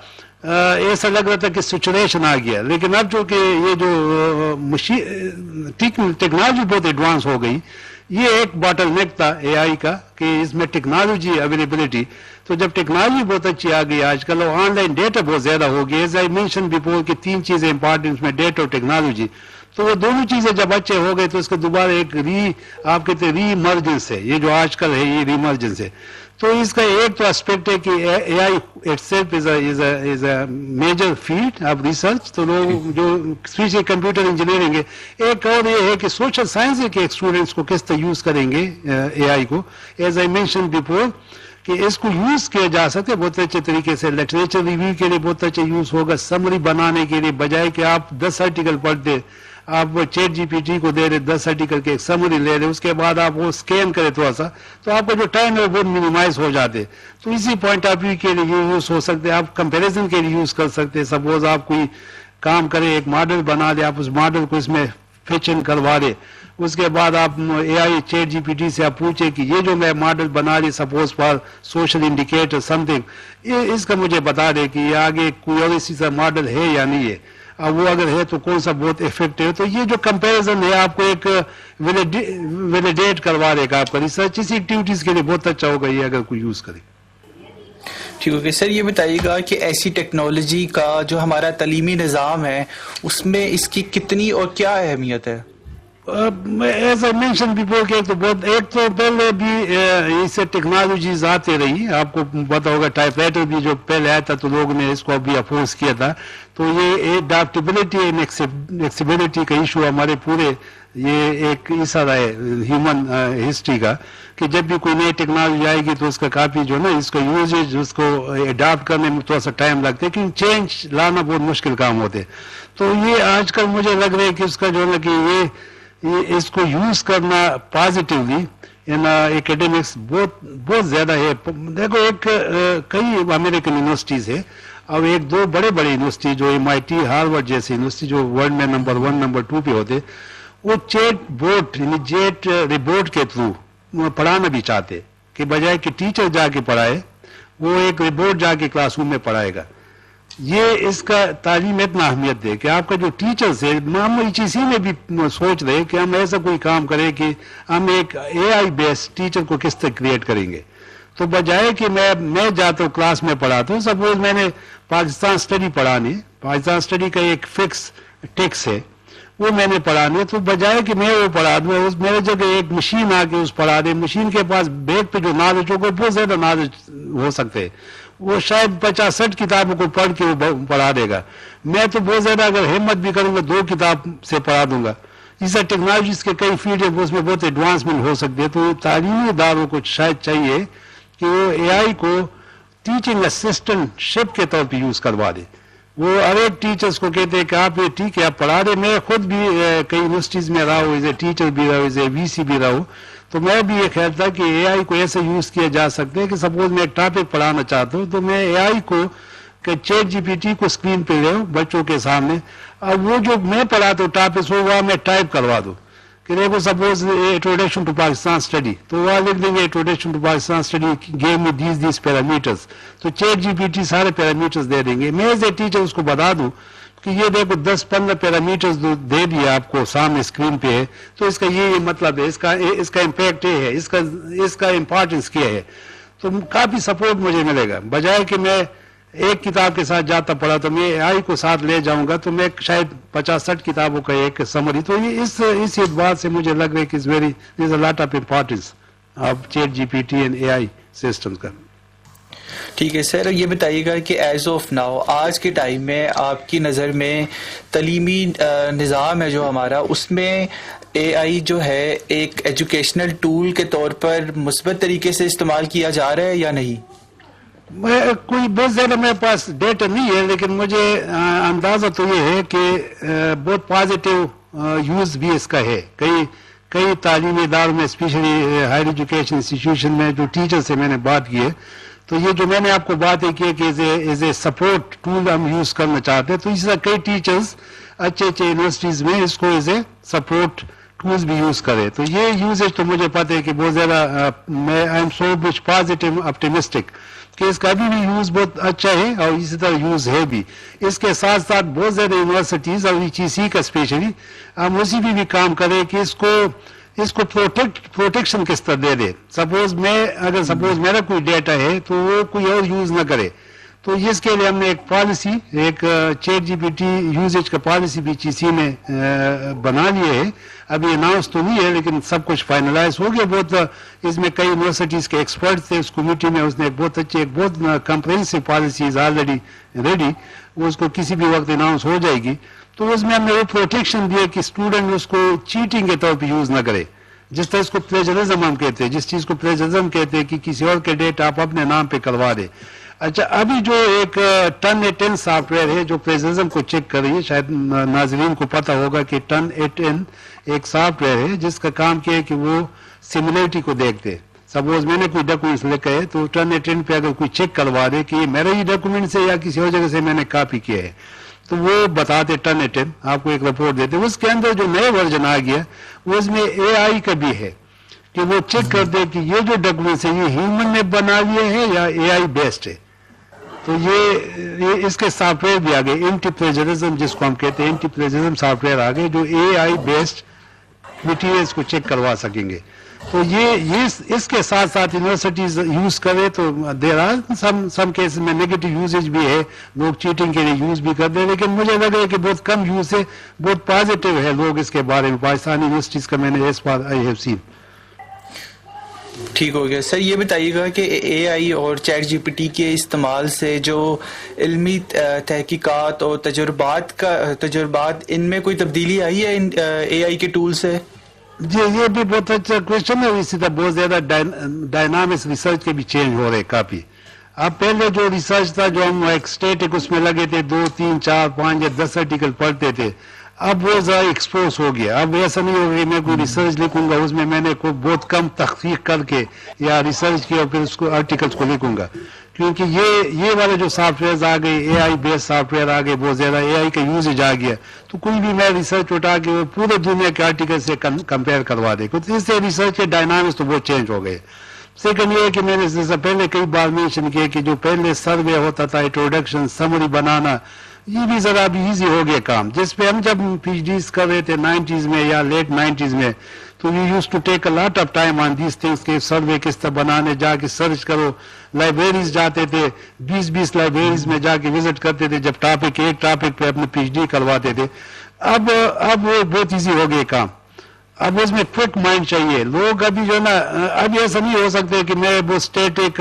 ایسا لگ رہا تھا کہ سچوریشن آ گیا. لیکن اب چونکہ یہ جو ٹیکنالوجی بہت ایڈوانس ہو گئی، یہ ایک باٹل نیک تھا اے آئی کا کہ اس میں ٹیکنالوجی اویلیبلٹی. تو جب ٹیکنالوجی بہت اچھی آ گئی آج کل، آن لائن ڈیٹا بہت زیادہ ہو گیا. ایز آئی مینشن بیفور کہ 3 چیزیں امپارٹنٹ میں، ڈیٹا اور ٹیکنالوجی. تو وہ دونوں چیزیں جب اچھے ہو گئے تو اس کے دوبارہ ایک آپ کہتے ہیں ری ایمرجنس ہے. یہ جو آج کل ہے یہ ری ایمرجنس ہے. تو اس کا ایک تو اسپیکٹ ہے کہ A I itself is a major field of research. تو لوگ جو اسپیشلی کمپیوٹر انجینئرنگ ہے. ایک اور یہ ہے کہ سوشل سائنس کے اسٹوڈنٹس کو کس طرح یوز کریں گے اے آئی کو. ایز آئی مینشن بیفور کہ اس کو یوز کیا جا سکے بہت اچھے طریقے سے. لٹریچر ریویو کے لیے بہت اچھا یوز ہوگا. سمری بنانے کے لیے بجائے کہ آپ 10 آرٹیکل پڑھتے، آپ چیٹ جی پی ٹی کو دے رہے 10 آرٹیکل کے ایک سمری لے رہے، اس کے بعد آپ وہ اسکین کرے تھوڑا سا، تو آپ کا جو ٹائم ہے وہ منیمائز ہو جاتے. تو اسی پوائنٹ آف ویو کے لیے یوز ہو سکتے. آپ کمپیریزن کے لیے یوز کر سکتے. سپوز آپ کوئی کام کرے، ایک ماڈل بنا دے، آپ اس ماڈل کو اس میں فیچن کروا دے. اس کے بعد آپ اے I chat G P T سے آپ پوچھیں کہ یہ جو میں ماڈل بنا لی suppose for social indicator something, اس کا مجھے بتا دے کہ یہ آگے کوئی اور اسی طرح ماڈل ہے یا نہیں ہے. اب وہ اگر ہے تو کون سا بہت افیکٹو ہے. تو یہ جو کمپیریزن ہے آپ کو ایک ویلیڈیٹ کروا دے گا آپ کا ریسرچ. اسی ایکٹیویٹیز کے لیے بہت اچھا ہوگا یہ اگر کوئی یوز کرے. ٹھیک ہے سر. یہ بتائیے گا کہ ایسی ٹیکنالوجی کا جو ہمارا تعلیمی نظام ہے اس میں اس کی کتنی اور کیا اہمیت ہے؟ ایز اے مینشن بیفور کہ ایک تو پہلے بھی اس سے ٹیکنالوجیز آتے رہی. آپ کو پتا ہوگا ٹائپ رائٹر بھی جو پہلے آیا تھا تو لوگوں نے اس کو بھی افورس کیا تھا. تو یہ اڈاپٹیبلٹی اینڈ ایکسیبلٹی کا ایشو ہمارے پورے یہ ایک حصہ ہے ہیومن ہسٹری کا کہ جب بھی کوئی نئی ٹیکنالوجی آئے گی تو اس کا کافی جو نا اس کا یوزیج اس کو اڈاپٹ کرنے میں تھوڑا سا ٹائم لگتا ہے کیونکہ چینج لانا بہت مشکل کام ہوتے. تو یہ آج کل مجھے لگ رہا ہے کہ اس کا جو ہے نا کہ یہ اس کو یوز کرنا پازیٹیولی ان ایکیڈمکس بہت زیادہ ہے. دیکھو ایک کئی امریکن یونیورسٹیز ہے اور ایک دو بڑے یونیورسٹی جو MIT ہارورڈ جیسی یونیورسٹی جو ورلڈ میں نمبر 1 نمبر 2 پہ ہوتے، وہ چیٹ بورڈ یعنی جیٹ ریبورٹ کے تھرو پڑھانا بھی چاہتے کہ بجائے کہ ٹیچر جا کے پڑھائے وہ ایک ریبورٹ جا کے کلاس روم میں پڑھائے گا. یہ اس کا تعلیم اتنا اہمیت دے کہ آپ کا جو ٹیچرز ہے ہم اسی میں بھی سوچ رہے کہ ہم ایسا کوئی کام کریں کہ ہم ایک اے آئی بیس ٹیچر کو کس طرح کریٹ کریں گے. تو بجائے کہ میں جاتا ہوں کلاس میں پڑھاتا ہوں، سپوز میں نے پاکستان اسٹڈی پڑھانی، پاکستان اسٹڈی کا ایک فکس ٹیکس ہے وہ میں نے پڑھانے، تو بجائے کہ میں وہ پڑھا دوں میرے جگہ ایک مشین آ کے اس پڑھا دے. مشین کے پاس بیگ پہ جو نالج ہوگا بہت زیادہ نالج ہو سکتے. وہ شاید 50-60 کتابوں کو پڑھ کے وہ پڑھا دے گا. میں تو بہت زیادہ اگر ہمت بھی کروں گا 2 کتاب سے پڑھا دوں گا. اس طرح ٹیکنالوجیز کے کئی فیلڈ ہیں اس میں بہت ایڈوانسمنٹ ہو سکتی ہے. تو تعلیمی اداروں کو شاید چاہیے کہ وہ اے آئی کو ٹیچنگ اسسٹنٹ شپ کے طور پہ یوز کروا دے. وہ ہر ایک ٹیچرز کو کہتے ہیں کہ آپ یہ ٹھیک ہے آپ پڑھا دیں. میں خود بھی کئی یونیورسٹیز میں رہا ہوں, ایز اے ٹیچر بھی رہا ہوں, ایز اے وی سی بھی رہا ہوں. تو میں بھی یہ خیال تھا کہ اے آئی کو ایسے یوز کیا جا سکتے ہیں کہ سپوز میں ایک ٹاپک پڑھانا چاہتا ہوں تو میں اے آئی کو کہ چیٹ جی پی ٹی کو اسکرین پہ لے بچوں کے سامنے, اب وہ جو میں پڑھاتا ہوں ٹاپک وہ وہاں میں ٹائپ کروا دوں کہ دیکھو suppose introduction to Pakistan study, تو وہاں لکھ دیں گے introduction to Pakistan study game میں دیز پیرامیٹرز, تو چیٹ جی پی ٹی سارے پیرامیٹرز دے دیں گے. میں ایز اے ٹیچر اس کو بتا دوں کہ یہ دیکھو 10-15 پیرامیٹرز دے دیے آپ کو سامنے اسکرین پہ ہے, تو اس کا یہ مطلب ہے, اس کا امپیکٹ یہ ہے, اس کا امپورٹنس کیا ہے. تو کافی سپورٹ مجھے ملے گا. بجائے کہ میں ایک کتاب کے ساتھ جاتا پڑا تو میں اے آئی کو ساتھ لے جاؤں گا تو میں شاید 50-60 کتابوں کا ایک سمری. تو یہ اس اعتبار سے مجھے لگ رہا ہے کہ there's a lot of importance of chat G P T and A I system کا. ٹھیک ہے سر, یہ بتائیے گا کہ ایز آف ناؤ آج کے ٹائم میں آپ کی نظر میں تعلیمی نظام ہے جو ہمارا, اس میں اے آئی جو ہے ایک ایجوکیشنل ٹول کے طور پر مثبت طریقے سے استعمال کیا جا رہا ہے یا نہیں؟ کوئی بہت زیادہ میرے پاس ڈیٹا نہیں ہے, لیکن مجھے اندازہ تو یہ ہے کہ بہت پازیٹیو یوز بھی اس کا ہے. کئی تعلیمی اداروں میں اسپیشلی ہائر ایجوکیشن انسٹیٹیوشن میں جو ٹیچر سے میں نے بات کی ہے, تو یہ جو میں نے آپ کو باتیں کی کہ ایز اے سپورٹ ٹول ہم یوز کرنا چاہتے ہیں, تو اسی طرح کئی ٹیچرز اچھے یونیورسٹیز میں اس کو ایز اے سپورٹ ٹولز بھی یوز کرے. تو یہ یوزیج تو مجھے پتہ ہے کہ بہت زیادہ میں I am so much positive optimistic کہ اس کا ابھی بھی یوز بہت اچھا ہے اور اسی طرح یوز ہے بھی. اس کے ساتھ ساتھ بہت زیادہ یونیورسٹیز اور ایچ ای سی کا اسپیشلی ہم اسی بھی کام کریں کہ اس کو پروٹیکشن کس طرح دے دے. سپوز میرا کوئی ڈیٹا ہے تو وہ کوئی اور یوز نہ کرے. تو اس کے لیے ہم نے ایک پالیسی, ایک chat G P T usage کا پالیسی بھی چی سی میں بنا لیے ہے. ابھی اناؤنس تو نہیں ہے لیکن سب کچھ فائنلائز ہو گیا. بہت اس میں کئی یونیورسٹیز کے ایکسپرٹ تھے اس کمیٹی میں, اس نے ایک بہت comprehensive policy is already ready, وہ اس کو کسی بھی وقت اناؤنس ہو جائے گی. تو اس میں ہم نے وہ پروٹیکشن دیا کہ اسٹوڈنٹ اس کو چیٹنگ کے طور پہ یوز نہ کرے. جس طرح اس کو پلیجرزم ہم کہتے ہیں, جس چیز کو پلیجرزم کہتے ہیں کہ کسی اور کے ڈیٹا آپ اپنے نام پہ کروا دے. اچھا, ابھی جو ایک Turnitin سافٹ ویئر ہے جو پلیجرزم کو چیک کر رہی ہے, شاید ناظرین کو پتہ ہوگا کہ Turnitin ایک سافٹ ویئر ہے جس کا کام کیا ہے کہ وہ سملیرٹی کو دیکھتے. سپوز میں نے کوئی ڈاکومنٹس لکھا ہے تو Turnitin پہ اگر کوئی چیک کروا دے کہ یہ میرا ہی ڈاکومنٹس ہے یا کسی اور جگہ سے میں نے کاپی کیا ہے, تو وہ بتاتے Turnitin آپ کو ایک رپورٹ دیتے. اس کے اندر جو نئے ورژن آ گیا وہ اس میں اے آئی کا بھی ہے کہ وہ چیک کر دے کہ یہ جو ڈاکومنٹس ہے یہ ہیومن نے بنا لیے ہیں یا اے آئی بیسڈ ہے. تو یہ اس کے سافٹ ویئر بھی آ گئے, اینٹی پلیجرزم جس کو ہم کہتے ہیں, اینٹی پلیجرزم سافٹ ویئر آ گئے جو اے آئی بیسڈ میٹیریلس کو چیک کروا سکیں گے. تو یہ اس کے ساتھ ساتھ یونیورسٹیز یوز کرے تو دیر آر سم کیسز میں نیگیٹو یوزیج بھی ہے, لوگ چیٹنگ کے لیے یوز بھی کرتے ہیں, لیکن مجھے لگ رہا ہے کہ بہت کم یوز ہے, بہت پازیٹیو ہے لوگ اس کے بارے میں. پاکستانی یونیورسٹیز کا میں نے اس بار آئی ہیو سین. ٹھیک ہو گیا سر. یہ بتائیے گا کہ اے آئی اور چیٹ جی پی ٹی کے استعمال سے جو علمی تحقیقات اور تجربات ان میں کوئی تبدیلی آئی ہے اے آئی کے ٹول سے؟ جی, یہ بھی بہت اچھا کوشچن ہے. اسی طرح بہت زیادہ ڈائنامکس ریسرچ کے بھی چینج ہو رہے کافی. اب پہلے جو ریسرچ تھا جو ہم ایک اسٹیٹک اس میں لگے تھے 2, 3, 4, 5 یا 10 آرٹیکل پڑھتے تھے, اب وہ ذرا ایکسپوز ہو گیا. اب ایسا نہیں ہوگا کہ میں کوئی ریسرچ لکھوں گا اس میں نے بہت کم تحقیق کر کے یا ریسرچ کیا اور پھر اس کو آرٹیکلس کو لکھوں گا, کیونکہ یہ والے جو سافٹ ویئرز آ گئے, اے آئی بیس سافٹ ویئر آ گئے, بہت زیادہ اے آئی کا یوزیج آ گیا. تو کوئی بھی میں ریسرچ اٹھا کے وہ پورے دنیا کے آرٹیکل سے کمپیئر کروا دے, تو اس سے ریسرچ کے ڈائنامکس تو بہت چینج ہو گئے. سیکنڈ یہ ہے کہ میں نے جیسا پہلے کئی بار مینشن کیا کہ جو پہلے سروے ہوتا تھا, انٹروڈکشن سمری بنانا, یہ بھی ذرا بھی ایزی ہو گیا کام. جس پہ ہم جب پی ایچ ڈیز کر رہے تھے 90s میں یا لیٹ 90s میں, تو you use to take a lot of time on these things کہ سروے کس طرح بنانے, جا کے سرچ کرو. لائبریریز جاتے تھے, 20 لائبریریز میں جا کے وزٹ کرتے تھے جب ایک ٹاپک پہ اپنے پی ایچ ڈی کرواتے تھے. اب وہ بہت ایزی ہو گیا کام. اب اس میں کوئک مائنڈ چاہیے. لوگ ابھی جو ہے نا, اب ایسا نہیں ہو سکتے کہ میں وہ اسٹیٹک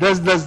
10-10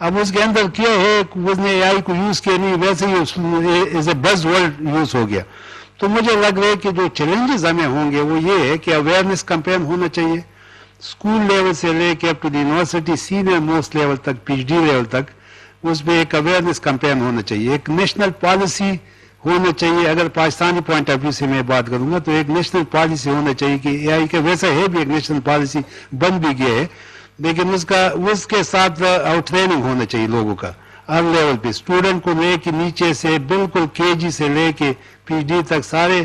اب اس کے اندر کیا ہے اس نے اے آئی کو یوز کیا نہیں, ویسے ہی ایز اے بز ورڈ یوز ہو گیا. تو مجھے لگ رہا ہے کہ جو چیلنجز ہمیں ہوں گے وہ یہ ہے کہ اویئرنیس کمپین ہونا چاہیے اسکول لیول سے لے کے up to the university senior most level تک, پی ایچ ڈی لیول تک, اس میں ایک اویئرنیس کمپین ہونا چاہیے, ایک نیشنل پالیسی ہونا چاہیے. اگر پاکستانی پوائنٹ آف ویو سے میں بات کروں گا تو ایک نیشنل پالیسی ہونا چاہیے کہ اے آئی کا ویسا ہے بھی ایک نیشنل پالیسی بن بھی گیا ہے, لیکن اس کے ساتھ آؤٹ ٹریننگ ہونا چاہیے لوگوں کا ہر لیول پہ, اسٹوڈنٹ کو لے کے نیچے سے بالکل کے جی سے لے کے پی ایچ ڈی تک سارے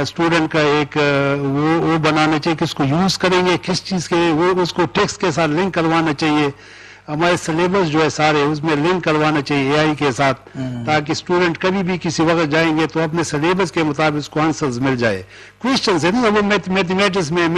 اسٹوڈنٹ کا ایک وہ بنانا چاہیے کہ اس کو یوز کریں گے کس چیز کے, وہ اس کو ٹیکسٹ کے ساتھ لنک کروانا چاہیے. ہمارے سلیبس جو ہے سارے اس میں لنک کروانا چاہیے اے آئی کے ساتھ, تاکہ اسٹوڈنٹ کبھی بھی کسی وقت جائیں گے تو اپنے سلیبس کے مطابق اس کو آنسرز مل جائے. کوشچنس ہے نا, وہ میتھمیٹکس میں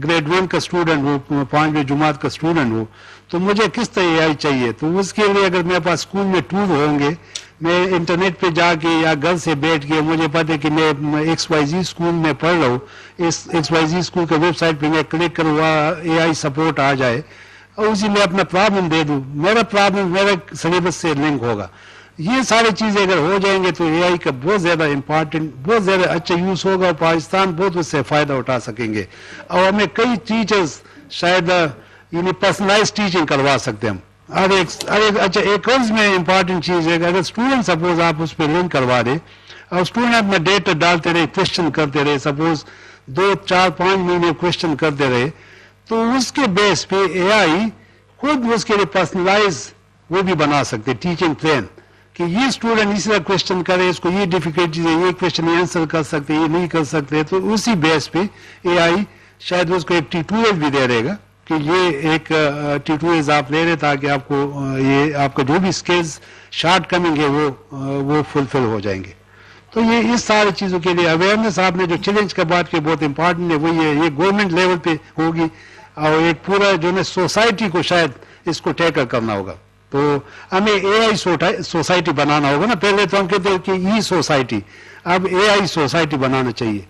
گریڈ 1 کا اسٹوڈنٹ ہوں, 5ویں جماعت کا اسٹوڈنٹ ہوں, تو مجھے کس طرح اے آئی چاہیے. تو اس کے لیے اگر میرے پاس اسکول میں ٹول ہوں گے, میں انٹرنیٹ پہ جا کے یا گھر سے بیٹھ کے مجھے پتہ ہے کہ میں ایکس وائی زی اسکول میں پڑھ رہا ہوں, اس ایکس وائی زی اسکول کے ویب سائٹ پہ میں کلک کروں, اے آئی سپورٹ آ جائے اور اسی میں اپنا پرابلم دے دوں, میرا پرابلم میرے سلیبس سے لنک ہوگا. یہ ساری چیزیں اگر ہو جائیں گے تو اے آئی کا بہت زیادہ امپارٹنٹ, بہت زیادہ اچھا یوز ہوگا اور پاکستان بہت اس سے فائدہ اٹھا سکیں گے. اور ہمیں کئی ٹیچرز شاید یعنی پرسنلائز ٹیچنگ کروا سکتے ہیں ہم. اچھا ایک اور میں امپارٹنٹ چیز ہے کہ اگر اسٹوڈنٹ سپوز آپ اس پہ لنک کروا دیں اور اسٹوڈنٹ اپنا ڈیٹا ڈالتے رہے, کوشچن کرتے رہے, سپوز 2 4 5 مہینے کوشچن کرتے رہے, تو اس کے بیس پہ اے آئی خود اس کے لیے پرسنلائز وہ بھی بنا سکتے ٹیچنگ پلان کہ یہ اسٹوڈنٹ اس طرح کوشچن کرے, اس کو یہ ڈیفیکلٹیز ہے, یہ کوشچن آنسر کر سکتے, یہ نہیں کر سکتے. تو اسی بیس پہ اے آئی شاید اس کو ایک ٹیوٹوریل بھی دے رہے گا کہ یہ ایک ٹیوٹوریلز آپ لے رہے تاکہ آپ کو یہ آپ کا جو بھی اسکلز شارٹ کمنگ ہے وہ فلفل ہو جائیں گے. تو یہ اس ساری چیزوں کے لیے اویئرنیس آپ نے جو چیلنج کا بات کی بہت امپارٹنٹ ہے, وہ یہ گورنمنٹ لیول پہ ہوگی اور ایک پورا جو ہے سوسائٹی کو شاید اس کو ٹیکل کرنا ہوگا. تو ہمیں اے آئی سوسائٹی بنانا ہوگا نا, پہلے تو ہم کہتے ہیں کہ ای سوسائٹی, اب اے آئی سوسائٹی بنانا چاہیے.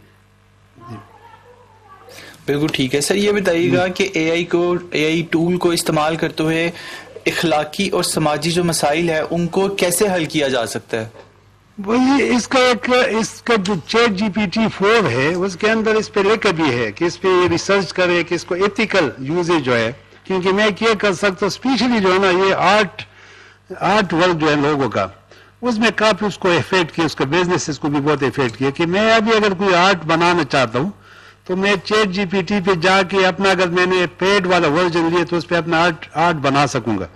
بالکل ٹھیک ہے سر. یہ بتائیے گا کہ اے آئی ٹول کو استعمال کرتے ہوئے اخلاقی اور سماجی جو مسائل ہیں ان کو کیسے حل کیا جا سکتا ہے؟ وہی اس کا جو چیٹ جی پی ٹی 4 ہے اس کے اندر اس پہ لکھا بھی ہے کہ اس پہ یہ ریسرچ کرے کہ اس کو ایتھیکل یوزیج جو ہے, کیونکہ میں کیا کر سکتا ہوں اسپیشلی جو ہے نا یہ آرٹ ورک جو ہے لوگوں کا, اس میں کافی اس کو افیکٹ کیا, اس کا بزنس اس کو بھی بہت افیکٹ کیا. کہ میں ابھی اگر کوئی آرٹ بنانا چاہتا ہوں تو میں چیٹ جی پی ٹی پہ جا کے اپنا, اگر میں نے پیڈ والا ورژن لیا تو اس پہ اپنا آرٹ بنا سکوں گا.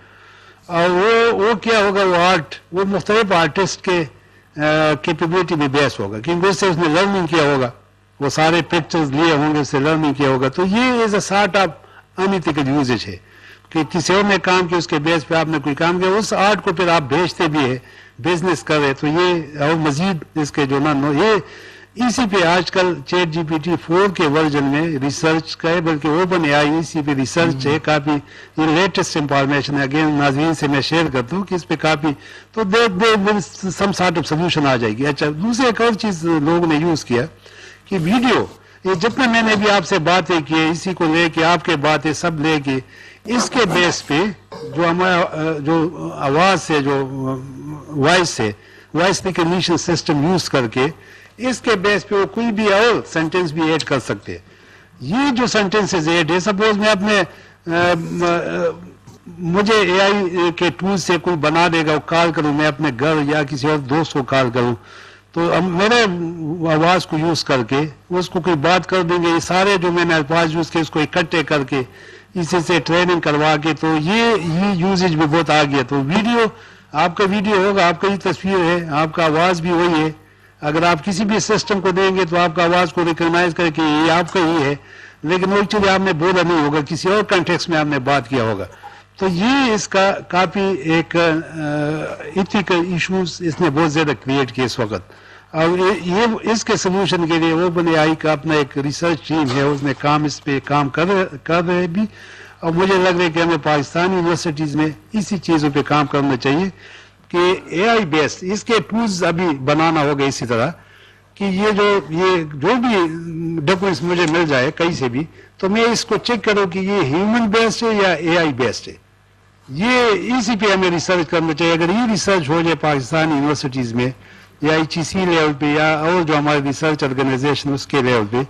اور وہ کیا ہوگا, وہ آرٹ وہ مختلف آرٹسٹ کے کیپیبلٹی میں بیس ہوگا, کیونکہ اس سے اس نے لرننگ کیا ہوگا, وہ سارے پکچرز لیے ہوں گے, اس سے لرننگ کیا ہوگا. تو یہ از اے سارٹ آف انیتھیکل یوزیج ہے کہ کسی اور نے کام کیا, اس کے بیس پہ آپ نے کوئی کام کیا, اس آرٹ کو پھر آپ بیچتے بھی ہے, بزنس کر رہے. تو یہ اور مزید اس کے جو نا یہ اسی پہ آج کل چیٹ جی پی ٹی 4 کے ورژن میں ریسرچ کا ہے, بلکہ اوپن اے آئی اسی پہ ریسرچ ہے کافی. یہ لیٹسٹ انفارمیشن ہے, اگین ناظرین سے میں شیئر کرتا ہوں کہ اس پہ کافی تو سم سارٹ آف سولوشن آ جائے گی. اچھا دوسری ایک اور چیز لوگوں نے یوز کیا کہ ویڈیو, یہ جتنا میں نے بھی آپ سے باتیں کی اسی کو لے کے آپ کے باتیں سب لے کے اس کے بیس پہ جو ہمارا جو آواز سے جو وائس ریکگنیشن سسٹم یوز کر کے اس کے بیس پہ وہ کوئی بھی اور سینٹینس بھی ایڈ کر سکتے ہیں. یہ جو سینٹینسز ایڈ ہے, سپوز میں اپنے مجھے اے آئی کے ٹول سے کوئی بنا دے گا, کال کروں میں اپنے گھر یا کسی اور دوست کو کال کروں, تو میرے آواز کو یوز کر کے اس کو کوئی بات کر دیں گے, یہ سارے جو میں نے الفاظ یوز کیے اس کو اکٹھے کر کے اسی سے ٹریننگ کروا کے, تو یہ یوزیج بھی بہت آ گیا. تو ویڈیو, آپ کا ویڈیو ہوگا, آپ کا یہ تصویر ہے, آپ کا آواز بھی وہی ہے. اگر آپ کسی بھی سسٹم کو دیں گے تو آپ کا آواز کو ریکگنائز کرے کہ یہ آپ کا ہی ہے, لیکن وہ ایکچولی آپ نے بولا نہیں ہوگا, کسی اور کنٹیکسٹ میں آپ نے بات کیا ہوگا. تو یہ اس کا کافی ایک ایتھیکل ایشوز اس نے بہت زیادہ کریٹ کیے اس وقت. اور یہ اس کے سلوشن کے لیے اوپن اے آئی کا اپنا ایک ریسرچ ٹیم ہے, اس نے اس پہ کام کر رہے بھی. اور مجھے لگ رہا ہے کہ ہمیں پاکستانی یونیورسٹیز میں اسی چیزوں پہ کام کرنا چاہیے کہ اے آئی بیس اس کے ٹولز ابھی بنانا ہوگا اسی طرح کہ یہ جو بھی ڈاکومنٹس مجھے مل جائے کہیں سے بھی, تو میں اس کو چیک کروں کہ یہ ہیومن بیسڈ ہے یا اے آئی بیسڈ ہے. یہ اسی پہ ہمیں ریسرچ کرنا چاہیے. اگر یہ ریسرچ ہو جائے پاکستان یونیورسٹیز میں یا HEC لیول پہ یا اور جو ہمارے ریسرچ آرگنائزیشن اس کے لیول پہ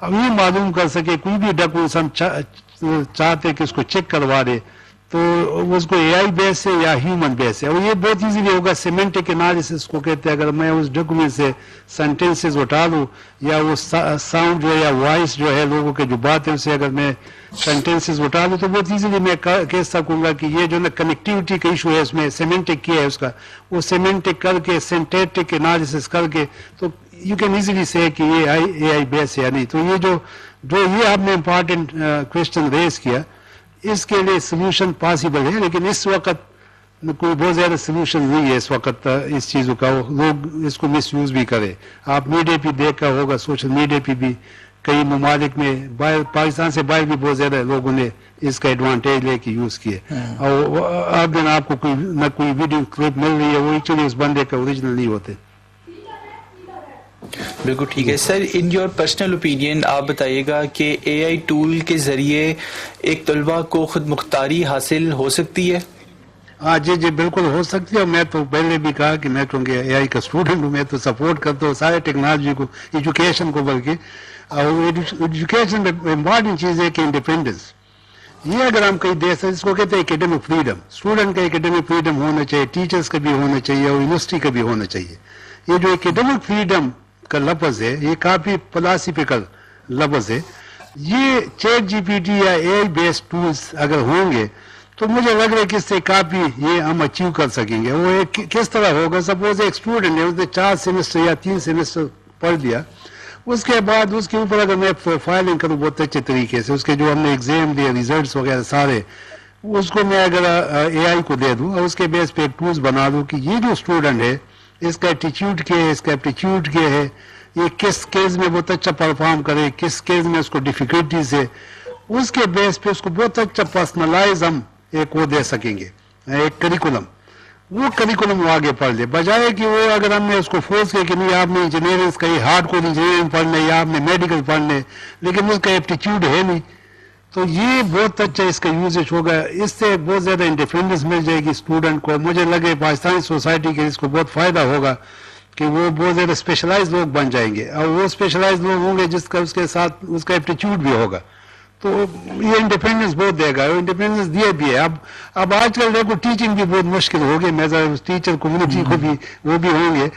اب یہ معلوم کر سکے کوئی بھی ڈاکومنٹس ہم چاہتے کہ اس کو چیک کروا دے تو اس کو AI بیس ہے یا ہیومن بیس ہے. اور یہ بہت ایزیلی ہوگا. سیمنٹک انالیسس کو کہتے ہیں. اگر میں اس ڈاکومنٹ سے سینٹینسز اٹھا لوں یا وہ ساؤنڈ جو ہے یا وائس جو ہے لوگوں کے جو بات ہے اسے اگر میں سینٹینسز اٹھا لوں تو بہت ایزیلی میں کہہ سکوں گا کہ یہ جو نا کنیکٹیوٹی کا ایشو ہے اس میں سیمنٹک کیا ہے اس کا وہ سیمنٹک کر کے سینٹیٹک انالیسس کر کے تو یو کین ایزیلی سے کہ یہ AI بیس ہے یا نہیں. تو یہ یہ آپ نے امپارٹنٹ کوشچن ریز کیا اس کے لیے سلوشن پاسبل ہے لیکن اس وقت کوئی بہت زیادہ سلوشن نہیں ہے اس وقت اس چیزوں کا. لوگ اس کو مس یوز بھی کرے. آپ میڈیا پہ دیکھا ہوگا سوشل میڈیا پہ بھی کئی ممالک میں پاکستان سے باہر بھی بہت زیادہ لوگوں نے اس کا ایڈوانٹیج لے کے یوز کیے. اور اب دن آپ کو نہ کوئی ویڈیو کلپ مل رہی ہے وہ ایکچولی اس بندے کا اوریجنل نہیں ہوتے. بالکل ٹھیک ہے سر. ان یور پرسنل اوپینین آپ بتائیے گا کہ AI ٹول کے ذریعے ایک طلبہ کو خود مختاری حاصل ہو سکتی ہے؟ ہاں جی بالکل ہو سکتی ہے. میں تو پہلے بھی کہا کہ میں چونکہ AI کا اسٹوڈنٹ ہوں میں تو سپورٹ کرتا ہوں سارے ٹیکنالوجی کو ایجوکیشن کو بلکہ ایجوکیشن میں امپارٹنٹ چیز ہے کہ انڈیپینڈنس. یہ اگر ہم کہیں دے سکتے اس کو کہتے ہیں اکیڈمک فریڈم. اسٹوڈنٹ کا اکیڈمک فریڈم ہونا چاہیے ٹیچرس کا بھی ہونا چاہیے اور یونیورسٹی کا بھی ہونا چاہیے. یہ جو اکیڈمک فریڈم کا لفظ ہے یہ کافی فلاسفیکل لفظ ہے. یہ چیٹ GPT یا AI بیسڈ ٹولز اگر ہوں گے تو مجھے لگ رہا ہے کہ اس سے کافی یہ ہم اچیو کر سکیں گے. وہ کس طرح ہوگا؟ سپوز ایک اسٹوڈنٹ ہے اس نے 4 سیمسٹر یا 3 سیمسٹر پڑھ لیا اس کے بعد اس کے اوپر اگر میں فائلنگ کروں بہت اچھے طریقے سے اس کے جو ہم نے ایگزام دیے ریزلٹس وغیرہ سارے اس کو میں اگر AI کو دے دوں اور اس کے بیس پہ ایک ٹولز بنا دوں کہ یہ جو اسٹوڈنٹ ہے اس کا ایٹیچیوڈ کیا ہے اس کا ایپٹیچیوڈ کیا ہے یہ کس کیس میں بہت اچھا پرفارم کرے کس کیس میں اس کو ڈیفیکلٹیز ہے اس کے بیس پہ اس کو بہت اچھا پرسنلائز ہم ایک وہ دے سکیں گے ایک کریکولم. وہ کریکولم وہ آگے پڑھ لے بجائے کہ وہ اگر ہم نے اس کو فورس کیا کہ نہیں آپ نے انجینئرنگ کا ہارڈ کور انجینئرنگ پڑھنا ہے یا آپ نے میڈیکل پڑھنا ہے لیکن اس کا ایپٹیچیوڈ ہے نہیں تو یہ بہت اچھا اس کا یوزیج ہوگا. اس سے بہت زیادہ انڈیپینڈنس مل جائے گی اسٹوڈنٹ کو. مجھے لگے پاکستانی سوسائٹی کے اس کو بہت فائدہ ہوگا کہ وہ بہت زیادہ اسپیشلائز لوگ بن جائیں گے اور وہ اسپیشلائز لوگ ہوں گے جس کا اس کے ساتھ اس کا ایپٹیچیوڈ بھی ہوگا تو یہ انڈیپینڈنس بہت دے گا. انڈیپینڈنس دیا بھی ہے. اب آج کل دیکھو ٹیچنگ بھی بہت مشکل ہو گئی. میں ٹیچر کمیونٹی کو بھی وہ بھی ہوں گے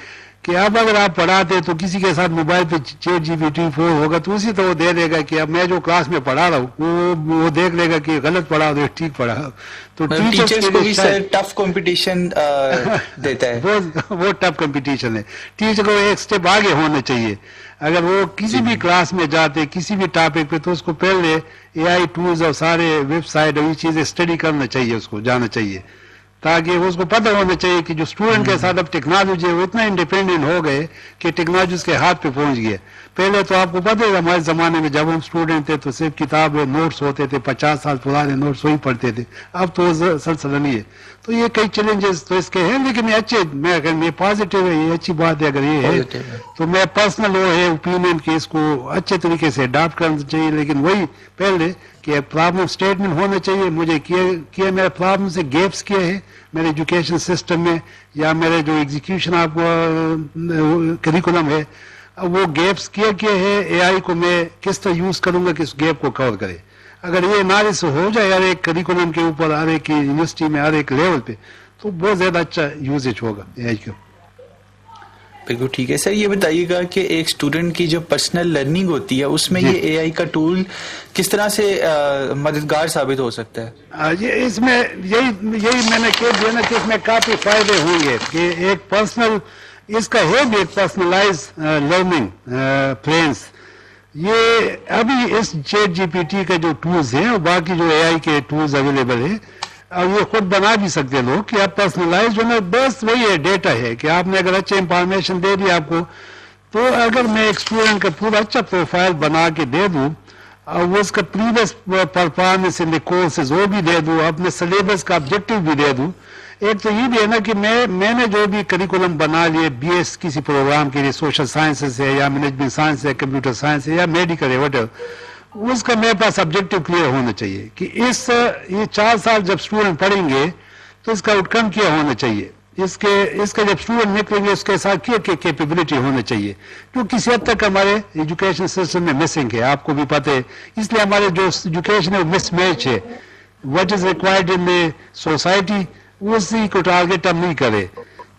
کہ اب اگر آپ پڑھاتے تو کسی کے ساتھ موبائل پہ چیٹ GPT 4 ہوگا تو اسی طرح وہ دے دے گا کہ اب میں جو کلاس میں پڑھا رہا ہوں وہ دیکھ لے گا کہ غلط پڑھا تو ٹھیک پڑھا. تو ٹیچرز کو بھی سر ٹف کمپٹیشن دیتا ہے. وہ ٹف کمپٹیشن ہے. ٹیچر کو ایک سٹیپ آگے ہونا چاہیے. اگر وہ کسی بھی کلاس میں جاتے کسی بھی ٹاپک پہ تو اس کو پہلے AI ٹولز اور سارے ویب سائٹ اور یہ چیزیں اسٹڈی کرنا چاہیے اس کو جانا چاہیے تاکہ اس کو پتہ ہونا چاہیے کہ جو اسٹوڈنٹ کے ساتھ اب ٹیکنالوجی ہے وہ اتنا انڈیپینڈنٹ ہو گئے کہ ٹیکنالوجی اس کے ہاتھ پہ پہنچ گیا. پہلے تو آپ کو پتہ ہے ہمارے زمانے میں جب ہم اسٹوڈنٹ تھے تو صرف کتاب نوٹس ہوتے تھے 50 سال پرانے نوٹس وہی پڑھتے تھے. اب تو سلسلہ نہیں ہے. تو یہ کئی چیلنجز تو اس کے ہیں لیکن یہ اچھے میں پازیٹیو ہے یہ اچھی بات ہے. اگر یہ ہے تو میں پرسنل وہ ہے اوپینین کہ اس کو اچھے طریقے سے اڈاپٹ کرنا چاہیے لیکن وہی پہلے کہ پرابلم اسٹیٹمنٹ ہونا چاہیے. مجھے کیا میرے پرابلم سے گیپس کیا ہے میرے ایجوکیشن سسٹم میں یا میرے جو ایگزیکیوشن آپ کو کریکولم ہے وہ گیپس کیا ہے. AI کو میں کس طرح یوز کروں گا کہ اس گیپ کو کور کرے. اگر یہ انالیسس ہو جائے ہر ایک کریکولم کے اوپر ہر ایک یونیورسٹی میں ہر ایک لیول پہ تو بہت زیادہ اچھا یوزیج ہوگا AI کا. بالکل ٹھیک ہے سر. یہ بتائیے گا کہ ایک اسٹوڈنٹ کی جو پرسنل لرننگ ہوتی ہے اس میں یہ AI کا ٹول کس طرح سے مددگار ثابت ہو سکتا ہے؟ اس میں یہی میں نے کہہ دیا نا کہ اس میں کافی فائدے ہوں گے کہ ایک پرسنل اس کا ہے بھی ایک پرسنلائز لرننگ پلانس. یہ ابھی اس چیٹ GPT کا جو ٹولز ہیں اور باقی جو AI کے ٹولز اویلیبل ہیں اور یہ خود بنا بھی سکتے لوگ کہ آپ پرسنلائز جو نا بس وہی ہے ڈیٹا ہے کہ آپ نے اگر اچھا انفارمیشن دے دی آپ کو تو اگر میں ایک اسٹوڈنٹ کا پورا اچھا پروفائل بنا کے دے دوں اور وہ اس کا پریویس پرفارمنس ان کورسز وہ بھی دے دوں اپنے سلیبس کا آبجیکٹو بھی دے دوں. ایک تو یہ بھی ہے نا کہ میں نے جو بھی کریکولم بنا لیے BS کسی پروگرام کے لیے سوشل سائنسز ہے یا مینجمنٹ سائنس ہے کمپیوٹر سائنس ہے یا میڈیکل ہے وٹ ایور اس کا میرے پاس آبجیکٹو کلیئر ہونا چاہیے کہ یہ 4 سال جب اسٹوڈنٹ پڑھیں گے تو اس کا آؤٹ کم کیا ہونا چاہیے، اس کا جب اسٹوڈنٹ نکلیں گے اس کے ساتھ کیا کیپیبلٹی ہونا چاہیے، جو کسی حد تک ہمارے ایجوکیشن سسٹم میں مسنگ ہے، آپ کو بھی پتہ ہے. اس لیے ہمارے جو ایجوکیشن ہے وہ مس میچ ہے. What is required in society اسی کو ٹارگیٹ ہم نہیں کرے.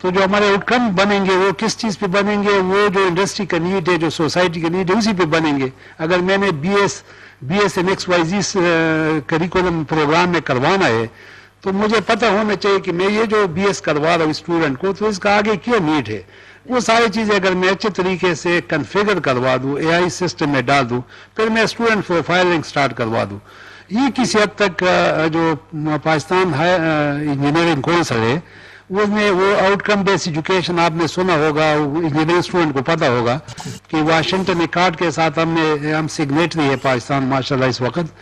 تو جو ہمارے آؤٹ کم بنیں گے وہ کس چیز پہ بنیں گے؟ وہ جو انڈسٹری کا نیڈ ہے، جو سوسائٹی کا نیڈ ہے، اسی پہ بنیں گے. اگر میں نے B S N X Y Z curriculum programme میں کروانا ہے تو مجھے پتہ ہونا چاہیے کہ میں یہ جو بی ایس کروا رہا ہوں اسٹوڈنٹ کو، تو اس کا آگے کیا نیڈ ہے. وہ ساری چیزیں اگر میں اچھے طریقے سے کنفیگر کروا دوں، اے آئی سسٹم میں ڈال دوں، پھر میں اسٹوڈنٹ پروفائلنگ سٹارٹ کروا دوں. یہ کسی حد تک جو پاکستان انجینئرنگ کونسل ہے اس میں وہ آؤٹ کم بیس ایجوکیشن آپ نے سنا ہوگا، انجینئرنگ اسٹوڈنٹ کو پتہ ہوگا کہ واشنگٹن اکارڈ کے ساتھ ہم سگنیٹری ہے پاکستان ماشاءاللہ اس وقت.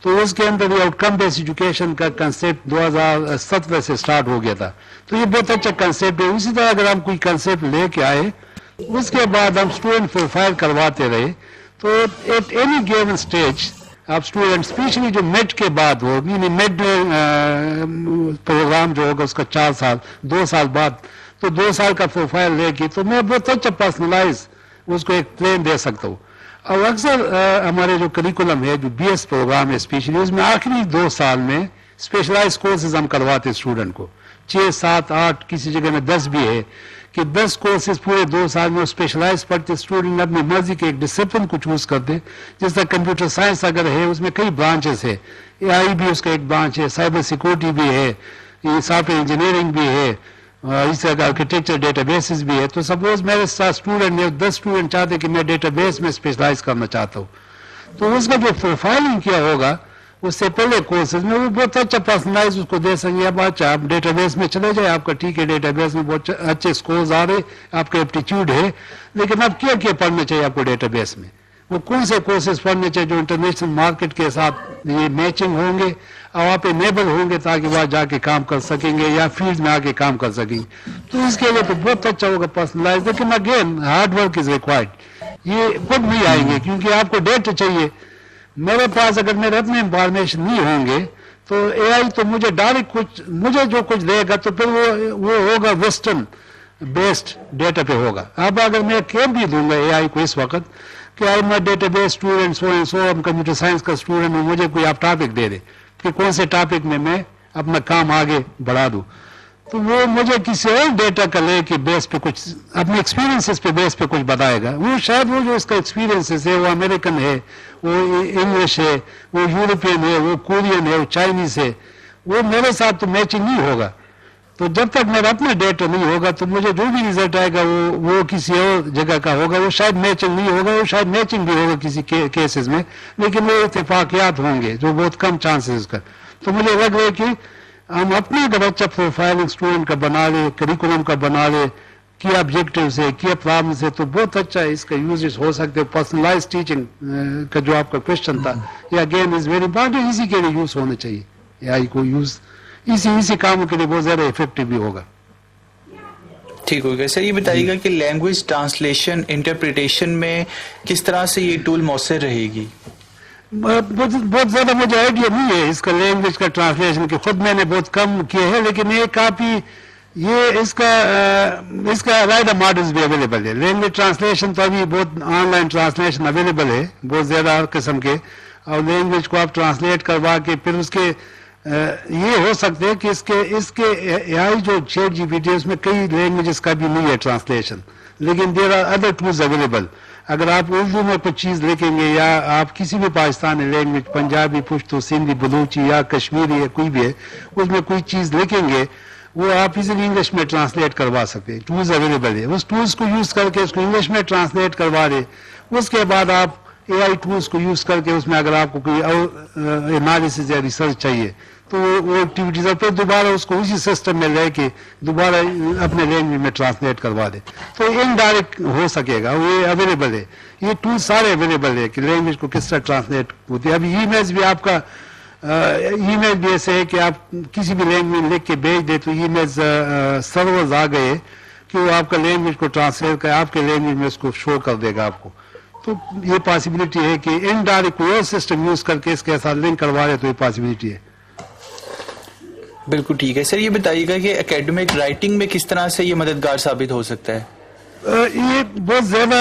تو اس کے اندر یہ آؤٹ کم بیس ایجوکیشن کا کنسیپٹ 2017 سے سٹارٹ ہو گیا تھا. تو یہ بہت اچھا کنسیپٹ ہے. اسی طرح اگر ہم کوئی کنسیپٹ لے کے آئے اس کے بعد ہم اسٹوڈنٹ پروفائل کرواتے رہے تو ایٹ اینی گیون اسٹیج آپ اسٹوڈنٹ اسپیشلی جو میڈ کے بعد ہو، یعنی میڈ پروگرام جو ہوگا اس کا 4 سال 2 سال بعد، تو 2 سال کا پروفائل لے کے تو میں بہت اچھا پرسنلائز اس کو ایک پلین دے سکتا ہوں. اور اکثر ہمارے جو کریکولم ہے، جو بی ایس پروگرام ہے اسپیشلی، اس میں آخری 2 سال میں اسپیشلائز کورسز ہم کرواتے اسٹوڈنٹ کو. 6 7 8 کسی جگہ میں 10 بھی ہے کہ 10 کورسز پورے 2 سال میں اسپیشلائز پڑھتے. اسٹوڈنٹ اپنی مرضی کے ایک ڈسپلن کو چوز کرتے. جس طرح کمپیوٹر سائنس اگر ہے اس میں کئی برانچز ہے، اے آئی بھی اس کا ایک برانچ ہے، سائبر سیکورٹی بھی ہے، یہ سافٹ ویئر انجینئرنگ بھی ہے، اس طرح آرکیٹیکچر ڈیٹا بیسز بھی ہے. تو سپوز میرے ساتھ اسٹوڈنٹ ہے، 10 اسٹوڈنٹ چاہتے کہ میں ڈیٹا بیس میں اسپیشلائز کرنا چاہتا ہوں، تو اس کا جو پروفائلنگ کیا ہوگا اس سے پہلے کورسز میں وہ بہت اچھا پرسنلائز اس کو دے سکیں. اب اچھا آپ ڈیٹا بیس میں چلے جائیں، آپ کا ٹھیک ہے ڈیٹا بیس میں بہت اچھے اسکورز آ رہے، آپ کا ایپٹیچیوڈ ہے، لیکن اب کیا پڑھنا چاہیے آپ کو ڈیٹا بیس میں؟ وہ کون سے کورسز پڑھنے چاہیے جو انٹرنیشنل مارکیٹ کے ساتھ یہ میچنگ ہوں گے اور آپ انیبل ہوں گے تاکہ وہاں جا کے کام کر سکیں گے یا فیلڈ میں آ کے کام کر سکیں گے. تو اس کے لیے تو بہت اچھا ہوگا پرسنلائز. لیکن again hard work is required. یہ خود نہیں آئیں گے کیونکہ آپ کو ڈیٹا چاہیے. میرے پاس اگر میرے اپنے انفارمیشن نہیں ہوں گے تو اے آئی تو مجھے ڈائریکٹ مجھے جو کچھ دے گا تو پھر وہ ہوگا ویسٹرن بیسڈ ڈیٹا پہ ہوگا. اب اگر میں کہہ بھی دوں گا اے آئی کو اس وقت کہ آئی میں ڈیٹا بیس اسٹوڈنٹ سو ہم کمپیوٹر سائنس کا اسٹوڈنٹ ہوں، مجھے کوئی آپ ٹاپک دے دے کہ کون سے ٹاپک میں اپنا کام آگے بڑھا دوں، تو وہ مجھے کسی اور ڈیٹا کا لے کے بیس پہ کچھ اپنے ایکسپیرینسز پہ بیس پہ کچھ بتائے گا. وہ شاید وہ جو اس کا ایکسپیرینسز ہے وہ امریکن ہے، وہ انگلش ہے، وہ یورپین ہے، وہ کورین ہے، وہ چائنیز ہے، وہ میرے ساتھ تو میچنگ نہیں ہوگا. تو جب تک میرا اپنا ڈیٹا نہیں ہوگا تو مجھے جو بھی رزلٹ آئے گا وہ کسی اور جگہ کا ہوگا. وہ شاید میچنگ نہیں ہوگا، وہ شاید میچنگ بھی ہوگا کسی کیسز میں، لیکن وہ اتفاقیات ہوں گے جو بہت کم چانسز کا. تو مجھے لگ رہا ہے کہ ہم اپنے اگر اچھا پروفائلنگ اسٹوڈنٹ کا بنا لے، کریکولم کا بنا لے، کیا آبجیکٹیوز ہے، کیا پرابلمس ہے، تو بہت اچھا اس کا یوزز ہو سکتے. پرسنلائز ٹیچنگ کا جو آپ کا کوشچن تھا، یہ اگین از ویری امپورٹنٹ. اسی کے لیے یوز ہونا چاہیے اے آئی کو. یوز اسی کاموں کے لیے بہت زیادہ افیکٹو بھی ہوگا. ٹھیک ہو گیا. سر یہ بتائیے گا کہ لینگویج ٹرانسلیشن انٹرپریٹیشن میں کس طرح سے یہ ٹول مؤثر رہے گی؟ بہت زیادہ مجھے آئیڈیا نہیں ہے اس کا لینگویج کا ٹرانسلیشن کے، خود میں نے بہت کم کیے ہیں، لیکن یہ کافی اس کا علیحدہ ماڈلز بھی اویلیبل ہے. لینگویج ٹرانسلیشن تو ابھی بہت آن لائن ٹرانسلیشن اویلیبل ہے بہت زیادہ قسم کے، اور لینگویج کو آپ ٹرانسلیٹ کروا کے پھر اس کے یہ ہو سکتے ہیں کہ اس کے AI جو چیٹ جی پی ٹی اس میں کئی لینگویجز کا بھی نہیں ہے ٹرانسلیشن، لیکن there are other tools available. اگر آپ اردو میں کچھ چیز لکھیں گے یا آپ کسی بھی پاکستانی لینگویج، پنجابی، پشتو، سندھی، بلوچی یا کشمیری یا کوئی بھی ہے، اس میں کوئی چیز لکھیں گے وہ آپ ایزیلی انگلش میں ٹرانسلیٹ کروا سکتے ہیں. ٹولز اویلیبل ہے، اس ٹولز کو یوز کر کے اس کو انگلش میں ٹرانسلیٹ کروا دیں. اس کے بعد آپ اے آئی ٹولز کو یوز کر کے اس میں اگر آپ کو کوئی انالیسز یا ریسرچ چاہیے تو وہ ایکٹیویٹیز اور پھر دوبارہ اس کو اسی سسٹم میں لے کے دوبارہ اپنے لینگویج میں ٹرانسلیٹ کروا دے تو انڈائریکٹ ہو سکے گا. وہ اویلیبل ہے، یہ ٹول سارے اویلیبل ہے کہ لینگویج کو کس طرح ٹرانسلیٹ ہوتی ہے. ابھی ای میلز بھی آپ کا ای میل بھی ایسے ہے کہ آپ کسی بھی لینگویج لکھ کے بھیج دیں تو ای میلز سرورز آ گئے کہ وہ آپ کا لینگویج کو ٹرانسلیٹ کر آپ کے لینگویج میں اس کو شو کر دے گا آپ کو. تو یہ پاسبلٹی ہے کہ انڈائریکٹ کوئی اور سسٹم یوز کر کے اس کے ساتھ لنک کروا رہے تو یہ پاسبلٹی ہے. بالکل ٹھیک ہے سر. یہ بتائیے گا کہ اکیڈمک رائٹنگ میں کس طرح سے یہ مددگار ثابت ہو سکتا ہے؟ یہ بہت زیادہ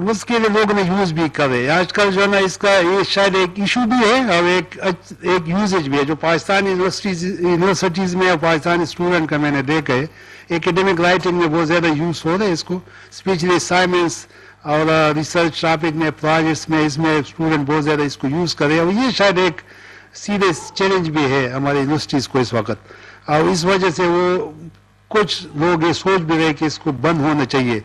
اس کے لیے لوگوں نے یوز بھی کرے. آج کل جو ہے نا اس کا یہ شاید ایک ایشو بھی ہے اور ایک یوزیج بھی ہے جو پاکستانی یونیورسٹیز میں اور پاکستانی اسٹوڈنٹ کا میں نے دیکھا ہے. ایکیڈمک رائٹنگ میں بہت زیادہ یوز ہو رہا ہے اس کو, اسپیشلی اسائنمنٹس اور ریسرچ ٹاپک میں, پروجیکٹس میں, اس میں اسٹوڈنٹ بہت زیادہ اس کو یوز کرے. اور یہ شاید ایک سیریس چیلنج بھی ہے ہماری یونیورسٹیز کو اس وقت, اور اس وجہ سے وہ کچھ لوگ یہ سوچ بھی رہے کہ اس کو بند ہونا چاہیے.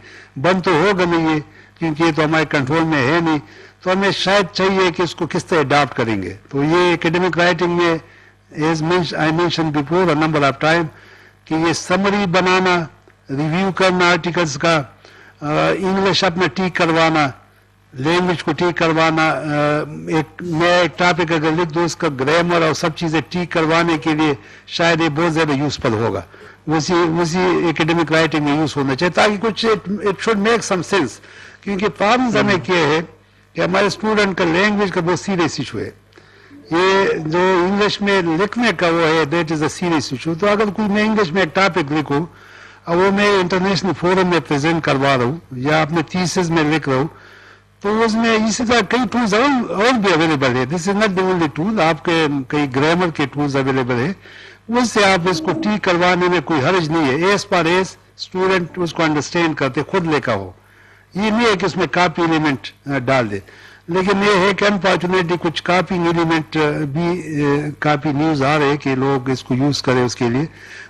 بند تو ہوگا نہیں یہ, کیونکہ یہ تو ہمارے کنٹرول میں ہے نہیں, تو ہمیں شاید چاہیے کہ اس کو کس طرح اڈاپٹ کریں گے. تو یہ ایکیڈمک رائٹنگ میں as I mention before number of time کہ یہ سمری بنانا, ریویو کرنا آرٹیکلس کا, انگلش اپنا ٹھیک کروانا, لینگویج کو ٹھیک کروانا, ایک نیا ایک ٹاپک اگر لکھ دو اس کا گرامر اور سب چیزیں ٹھیک کروانے کے لیے شاید یہ بہت زیادہ یوزفل ہوگا. اسی ایکیڈمک رائٹنگ میں یوز ہونا چاہیے تاکہ کچھ it should make some sense. کیونکہ پرابلم ہمیں کیا ہے کہ ہمارے اسٹوڈنٹ کا لینگویج کا بہت سیریس ایشو ہے. یہ جو انگلش میں لکھنے کا وہ ہے that is a serious issue. تو اگر کوئی میں انگلش میں ایک ٹاپک لکھوں اور وہ میں انٹرنیشنل فورم میں پریزنٹ کروا رہا ہوں یا اپنے تھیسس میں لکھ رہا ہوں, تو اس میں اسی طرح کئی ٹولز اور بھی اویلیبل ہے. This is not the only tool, آپ کے کئی گرامر کے ٹولز اویلیبل ہے, اس سے آپ اس کو ٹھیک کروانے میں کوئی حرج نہیں ہے. ایز پر ایز اسٹوڈنٹ اس کو انڈرسٹینڈ کرتے خود لکھا ہو, یہ نہیں ہے کہ اس میں کاپی ایلیمنٹ ڈال دے. لیکن یہ ہے کہ انفارچونیٹلی کچھ کاپنگ ایلیمنٹ بھی کاپی نیوز آ رہے کہ لوگ اس کو یوز کرے. اس کے لیے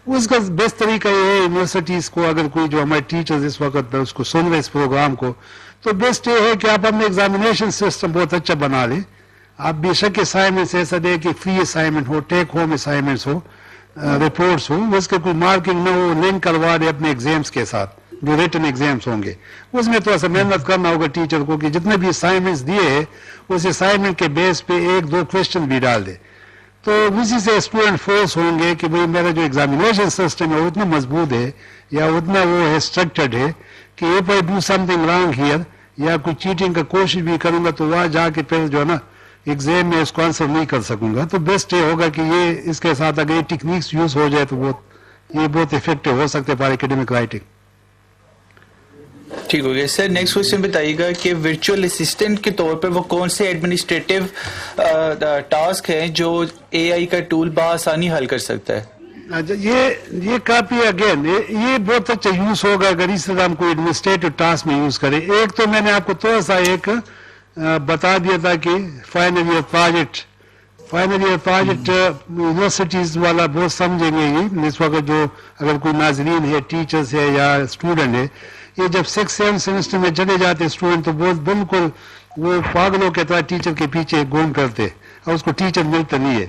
اس کا بیسٹ طریقہ یہ ہے یونیورسٹیز کو, اگر کوئی جو ہمارے ٹیچرز اس وقت اس کو سن رہے اس پروگرام کو, تو بیسٹ یہ ہے کہ آپ اپنے ایگزامینیشن سسٹم بہت اچھا بنا لیں. آپ بے شک اسائنمنٹس ایسا دیں کہ فری اسائنمنٹ ہو, ٹیک ہوم اسائنمنٹس ہو, رپورٹس ہوں, اس کے کوئی مارکنگ نہ ہو, لنک کروا دے اپنے ایگزامس کے ساتھ جو ریٹن ایگزامس ہوں گے. اس میں تھوڑا سا محنت کرنا ہوگا ٹیچر کو کہ جتنے بھی اسائنمنٹس دیے ہیں اس اسائنمنٹ کے بیس پہ ایک دو کوشچن بھی ڈال دے. تو اسی سے اسٹوڈنٹ فورس ہوں گے کہ بھئی میرا جو ایگزامینیشن سسٹم ہے وہ اتنا مضبوط ہے یا اتنا وہ ہے اسٹرکچرڈ ہے کہ if I do something wrong here یا کوئی چیٹنگ کا کوشش بھی کروں گا تو وہاں جا کے پھر جو ہے نا ایگزام میں اس کو آنسر نہیں کر سکوں گا. تو بیسٹ یہ ہوگا کہ یہ اس کے ساتھ اگر یہ ٹیکنیکس یوز ہو جائے تو یہ بہت افیکٹو ہو سکتے فار ایکیڈمک رائٹنگ. ٹھیک ہو گیا سر. نیکسٹ کوشچن بتائیے گا کہ ورچوئل اسسٹنٹ کے طور پر وہ کون سے ایڈمنسٹریٹو ٹاسک ہیں جو اے آئی کا ٹول بآسانی حل کر سکتا ہے؟ یہ کافی اگین یہ بہت اچھا یوز ہوگا اگر اس طرح ہم کوئی ایڈمنسٹریٹو ٹاسک میں یوز کریں. ایک تو میں نے آپ کو تھوڑا سا ایک بتا دیا تھا کہ فائنل ایئر پروجیکٹ یونیورسٹیز والا بہت سمجھیں گے. یہ اس وقت جو اگر کوئی ناظرین ہے, ٹیچرز ہے یا اسٹوڈنٹ ہے, یہ جب 6-7 سیمسٹر میں چلے جاتے اسٹوڈنٹ تو بہت بالکل وہ پاگلوں کے طرح ٹیچر کے پیچھے گھوم کرتے اور اس کو ٹیچر ملتا نہیں ہے.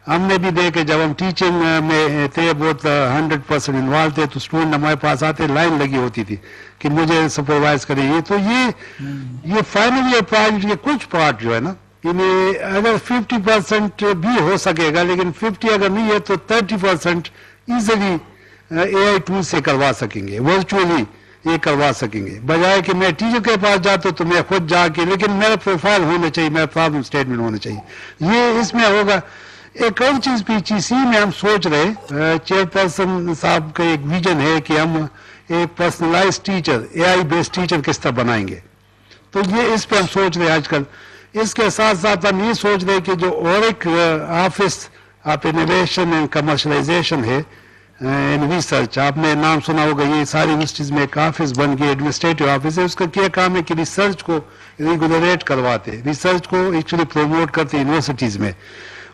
ہم نے بھی دیکھے جب ہم ٹیچنگ میں تھے بہت 100% انوالو تھے تو اسٹوڈنٹ ہمارے پاس آتے لائن لگی ہوتی تھی کہ مجھے سپروائز کرے. یہ تو یہ فائنل ایئر پروجیکٹ کے کچھ پارٹ جو ہے نا اگر 50% بھی ہو سکے گا, لیکن 50 اگر نہیں ہے تو 30% ایزیلی اے آئی ٹول سے کروا سکیں گے, ورچولی یہ کروا سکیں گے, بجائے کہ میں ٹیچر کے پاس جاتا تو میں خود جا کے, لیکن میرا پروفائل ہونا چاہیے, میرا پرابلم اسٹیٹمنٹ ہونا چاہیے. یہ اس میں ہوگا. ایک اور چیز PGC میں ہم سوچ رہے, چیئرپرسن صاحب کا ایک ویژن ہے کہ ہم ایک personalise teacher, A I based teacher کس طرح بنائیں گے. تو یہ اس پہ ہم سوچ رہے آج کل. اس کے ساتھ ساتھ ہم یہ سوچ رہے کہ جو اور ایک office of innovation and commercialisation ہے ان ریسرچ, آپ نے نام سنا ہوگا, یہ ساری یونیورسٹیز میں ایک آفس بن گئی, ایڈمنسٹریٹو آفس ہے. اس کا کیا کام ہے کہ ریسرچ کو ریگولیٹ کرواتے, ریسرچ کو ایکچولی پروموٹ کرتے یونیورسٹیز میں.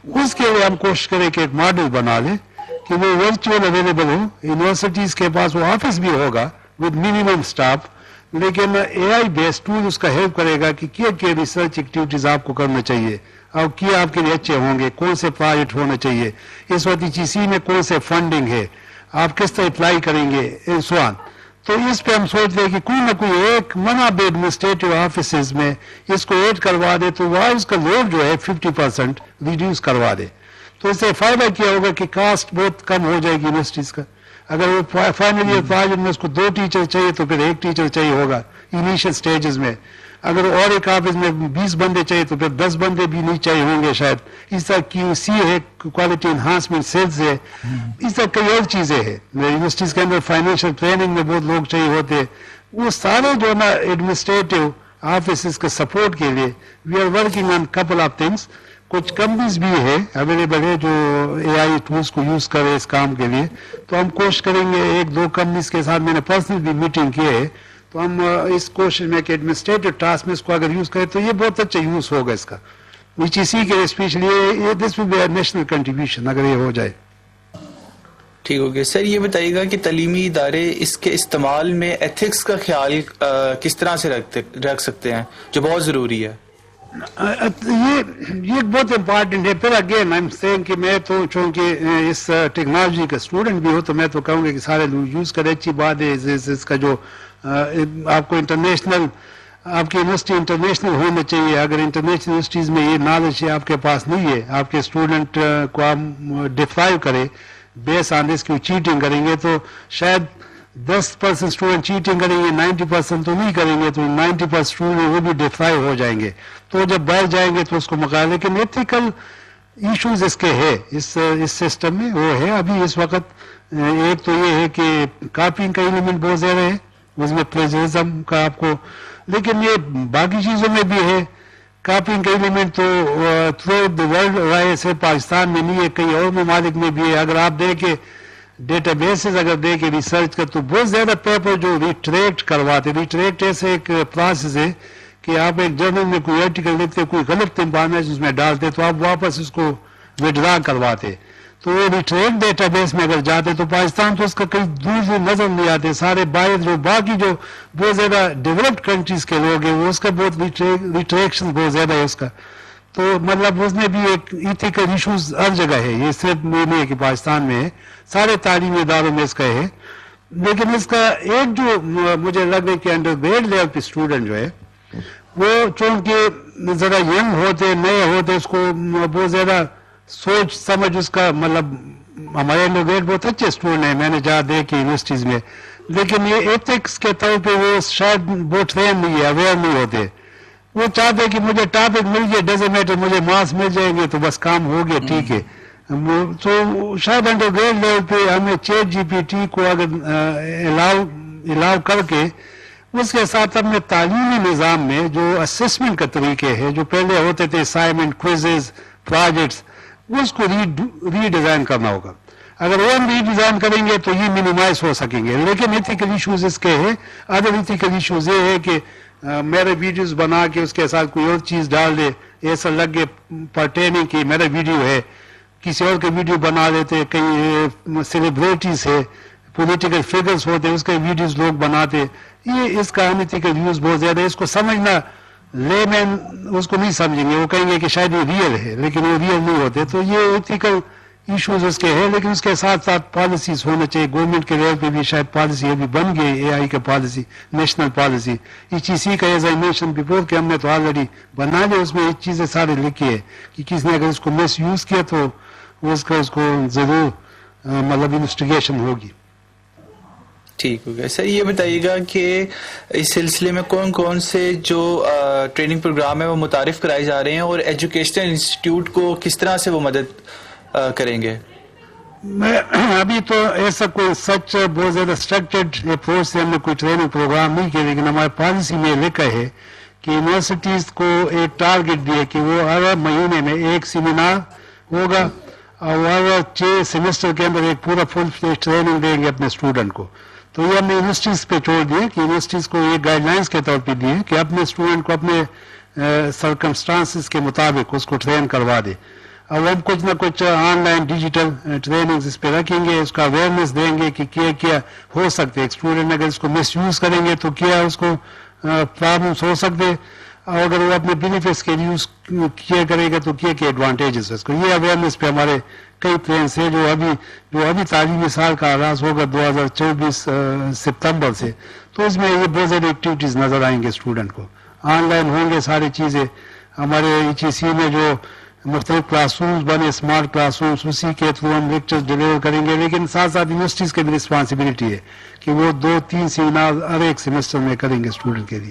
اس کے لیے ہم کوشش کریں کہ ایک ماڈل بنا لیں کہ وہ ورچوئل اویلیبل ہو. یونیورسٹیز کے پاس وہ آفس بھی ہوگا ود منیمم اسٹاف, لیکن اے آئی بیسڈ ٹول اس کا ہیلپ کرے گا کہ کیا ریسرچ ایکٹیویٹیز آپ کو کرنا چاہیے اور کیا آپ کے لیے اچھے ہوں گے, کون سے پروجیکٹ ہونا چاہیے, اس وقت PGC میں کون سے فنڈنگ ہے, آپ کس طرح اپلائی کریں گے, سو آن. تو اس پہ ہم سوچ رہے کہ کوئی نہ کوئی ایک منابع ایڈمنسٹریٹو آفیسز میں اس کو ایڈ کروا دے تو وہاں اس کا لوڈ جو ہے 50% ریڈیوس کروا دے. تو اس سے فائدہ کیا ہوگا کہ کاسٹ بہت کم ہو جائے گی یونیورسٹیز کا. اگر وہ فائنل ایئر پروجیکٹ میں اس کو 2 ٹیچر چاہیے تو پھر 1 ٹیچر چاہیے ہوگا انیشیل سٹیجز میں. اگر اور ایک آفس میں 20 بندے چاہیے تو پھر 10 بندے بھی نہیں چاہیے ہوں گے شاید. اس طرح QC ہے, کوالٹی انہانسمنٹ سیلز ہے, اس طرح کئی اور چیزیں ہیں. یونیورسٹیز کے اندر فائنینشیل ٹریننگ میں بہت لوگ چاہیے ہوتے ہیں. وہ سارے جو ہے نا ایڈمنسٹریٹو آفیسز کے سپورٹ کے لیے we are working on couple of things. کچھ کمپنیز بھی ہے اویلیبل ہے جو AI ٹولس کو یوز کرے اس کام کے لیے. تو ہم کوشش کریں گے, 1-2 کمپنیز کے ساتھ میں نے پرسنل بھی میٹنگ کی ہے, تو ہم اس کوشش میں کہ ایڈمنسٹریٹو ٹاسک میں اس کو اگر یوز کریں تو یہ بہت اچھا یوز ہوگا اس کا. اسی کے especially this will be a national contribution اگر یہ ہو جائے. ٹھیک ہو گیا. سر یہ بتائیے گا کہ تعلیمی ادارے اس کے استعمال میں ایتھکس کا خیال کس طرح سے رکھ سکتے ہیں جو بہت ضروری ہے؟ یہ بہت امپارٹنٹ ہے. پھر اگین آئی ایم سیئنگ کہ میں تو چونکہ اس ٹیکنالوجی کا اسٹوڈنٹ بھی ہوں تو میں تو کہوں گا کہ سارے لوگ یوز کریں. اچھی بات ہے اس کا جو آپ کو انٹرنیشنل, آپ کی یونیورسٹی انٹرنیشنل ہونا چاہیے. اگر انٹرنیشنل یونیورسٹیز میں یہ نالج ہے آپ کے پاس نہیں ہے, آپ کے اسٹوڈنٹ کو آپ ڈیفرائیو کرے بیس آن دس کی چیٹنگ کریں گے تو شاید 10% اسٹوڈنٹ چیٹنگ کریں گے, 90% تو نہیں کریں گے, تو 90% اسٹوڈنٹ وہ بھی ڈیفرائی ہو جائیں گے. تو جب باہر جائیں گے تو اس کو مقابلے, لیکن ایتھیکل ایشوز اس کے ہے اس سسٹم میں. وہ ہے ابھی اس وقت ایک تو یہ ہے کہ کاپنگ کا ایلیمنٹ بہت زیادہ ہے اس میں, پلیجرزم کا آپ کو, لیکن یہ باقی چیزوں میں بھی ہے. کاپنگ کا ایلیمنٹ تو تھرو آؤٹ دا ورلڈ رائے سے پاکستان میں نہیں ہے, کئی اور ممالک میں بھی ہے. اگر آپ دیکھیں ڈیٹا بیسز اگر دیکھیں ریسرچ کا تو بہت زیادہ پیپر جو ریٹریکٹ کرواتے. ریٹریکٹ ایسے ایک پروسیس ہے کہ آپ ایک جرنل میں کوئی آرٹیکل لکھتے, کوئی غلط انفارمیشن اس میں ڈالتے تو آپ واپس اس کو وڈرا کرواتے. تو وہ ریٹریکٹ ڈیٹا بیس میں اگر جاتے تو پاکستان تو اس کا کئی دور سے نظر نہیں آتے. سارے باہر جو باقی جو بہت زیادہ ڈیولپڈ کنٹریز کے لوگ ہیں وہ اس کا بہت ریٹریکشن بہت زیادہ ہے اس کا. تو مطلب اس میں بھی ایک ایتھیکل ایشوز ہر جگہ ہے, یہ صرف نہیں ہے کہ پاکستان میں ہے, سارے تعلیمی اداروں میں اس کا ہے. لیکن اس کا ایک جو مجھے لگ رہا ہے کہ انڈر گریڈ لیول پہ اسٹوڈنٹ جو ہے وہ چونکہ ذرا ینگ ہوتے, نئے ہوتے, اس کو بہت زیادہ سوچ سمجھ اس کا, مطلب ہمارے انڈر گریڈ بہت اچھے اسٹوڈنٹ ہیں میں نے جہاں دیکھے یونیورسٹیز میں, لیکن یہ ایتھکس کے طور پہ وہ شاید بہت ٹرین نہیں ہے, اویئر نہیں ہوتے. وہ چاہتے کہ مجھے ٹاپک مل گیا, ڈزنٹ میٹر, مجھے مارکس مل جائیں گے تو بس کام ہو گیا, ٹھیک ہے. تو شاید انڈر گریڈ لیول پہ ہمیں ChatGPT کو اگر الاؤ کر کے اس کے ساتھ اپنے تعلیمی نظام میں جو اسسمنٹ کا طریقے ہے جو پہلے ہوتے تھے اسائنمنٹ, کوئزز, پروجیکٹس, اس کو ری ڈیزائن کرنا ہوگا. اگر وہ ہم ری ڈیزائن کریں گے تو یہ منیمائز ہو سکیں گے. لیکن ایتھیکل ایشوز اس کے ہیں. ادر ایتھیکل ایشوز یہ ہے کہ میرے ویڈیوز بنا کے اس کے ساتھ کوئی اور چیز ڈال دے, ایسا لگے پرٹیننگ کہ میرا ویڈیو ہے, کسی اور کے ویڈیو بنا لیتے. کئی سیلیبریٹیز ہے, پولیٹیکل فگرز ہوتے, اس کے ویڈیوز لوگ بناتے. یہ اس کا انیتھیکل یوز بہت زیادہ ہے. اس کو سمجھنا لے مین اس کو نہیں سمجھیں گے, وہ کہیں گے کہ شاید یہ ریئل ہے, لیکن وہ ریئل نہیں ہوتے. تو یہ ایتھیکل ایشوز اس کے ہیں, لیکن اس کے ساتھ ساتھ پالیسیز ہونا چاہیے. گورنمنٹ کے لیول پہ بھی شاید پالیسی ابھی بن گئی AI کا پالیسی, نیشنل پالیسی. HEC کا ایز آئی مینشن بیفور کہ ہم نے تو آلریڈی بنا لیا, اس میں یہ چیزیں سارے لکھی ہے کہ کس نے اگر اس کو مس یوز کیا تو اس کو ضرور مطلب انویسٹیگیشن ہوگی. ٹھیک ہو گیا. سر یہ بتائیے گا کہ اس سلسلے میں کون کون سے جو ٹریننگ پروگرام ہے وہ متعارف کرائے جا رہے ہیں اور ایجوکیشنل انسٹیٹیوٹ کو کس طرح سے وہ مدد کریں گے؟ میں ابھی تو ایسا کوئی سچ بہت زیادہ اسٹرکچرڈ اپروچ سے ہم نے کوئی ٹریننگ پروگرام نہیں کیا, لیکن ہمارے پالیسی میں لکھا ہے کہ یونیورسٹیز کو ایک ٹارگیٹ دیا کہ وہ ہر مہینے میں ایک سیمینار ہوگا اور ہر 6 سیمسٹر کے اندر ایک پورا فل فلیج ٹریننگ دیں گے اپنے اسٹوڈنٹ کو. تو یہ ہم نے یونیورسٹیز پہ چھوڑ دیے کہ یونیورسٹیز کو یہ گائیڈ لائنس کے طور پہ دیے کہ اپنے اسٹوڈنٹ کو اپنے سرکمسٹانسز کے مطابق اس کو ٹرین کروا دے. اب ہم کچھ نہ کچھ آن لائن ڈیجیٹل ٹریننگ اس پہ رکھیں گے, اس کا اویئرنیس دیں گے کہ کیا ہو سکتے. ایک اسٹوڈنٹ اگر اس کو مس یوز کریں گے تو کیا اس کو پرابلمس ہو سکتے, اور اگر وہ اپنے بینیفٹس کے یوز کیا کرے گا تو کیا ایڈوانٹیجز اس کو. یہ اویئرنیس پہ ہمارے کئی پلانس ہیں جو ابھی تعلیمی سال کا آغاز ہوگا 2024 ستمبر سے, تو اس میں یہ بہت زیادہ ایکٹیویٹیز نظر آئیں گے اسٹوڈنٹ کو. آن لائن ہوں گے ساری چیزیں. ہمارے HEC میں جو مختلف کلاس رومز بنے, اسمارٹ کلاس رومز, اسی کے تھرو ہم لیکچرز ڈیلیور کریں گے. لیکن ساتھ ساتھ یونیورسٹیز کی بھی رسپانسبلٹی ہے کہ وہ 2-3 سیمینار ہر ایک سیمسٹر میں کریں گے اسٹوڈنٹ کے لیے.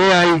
AI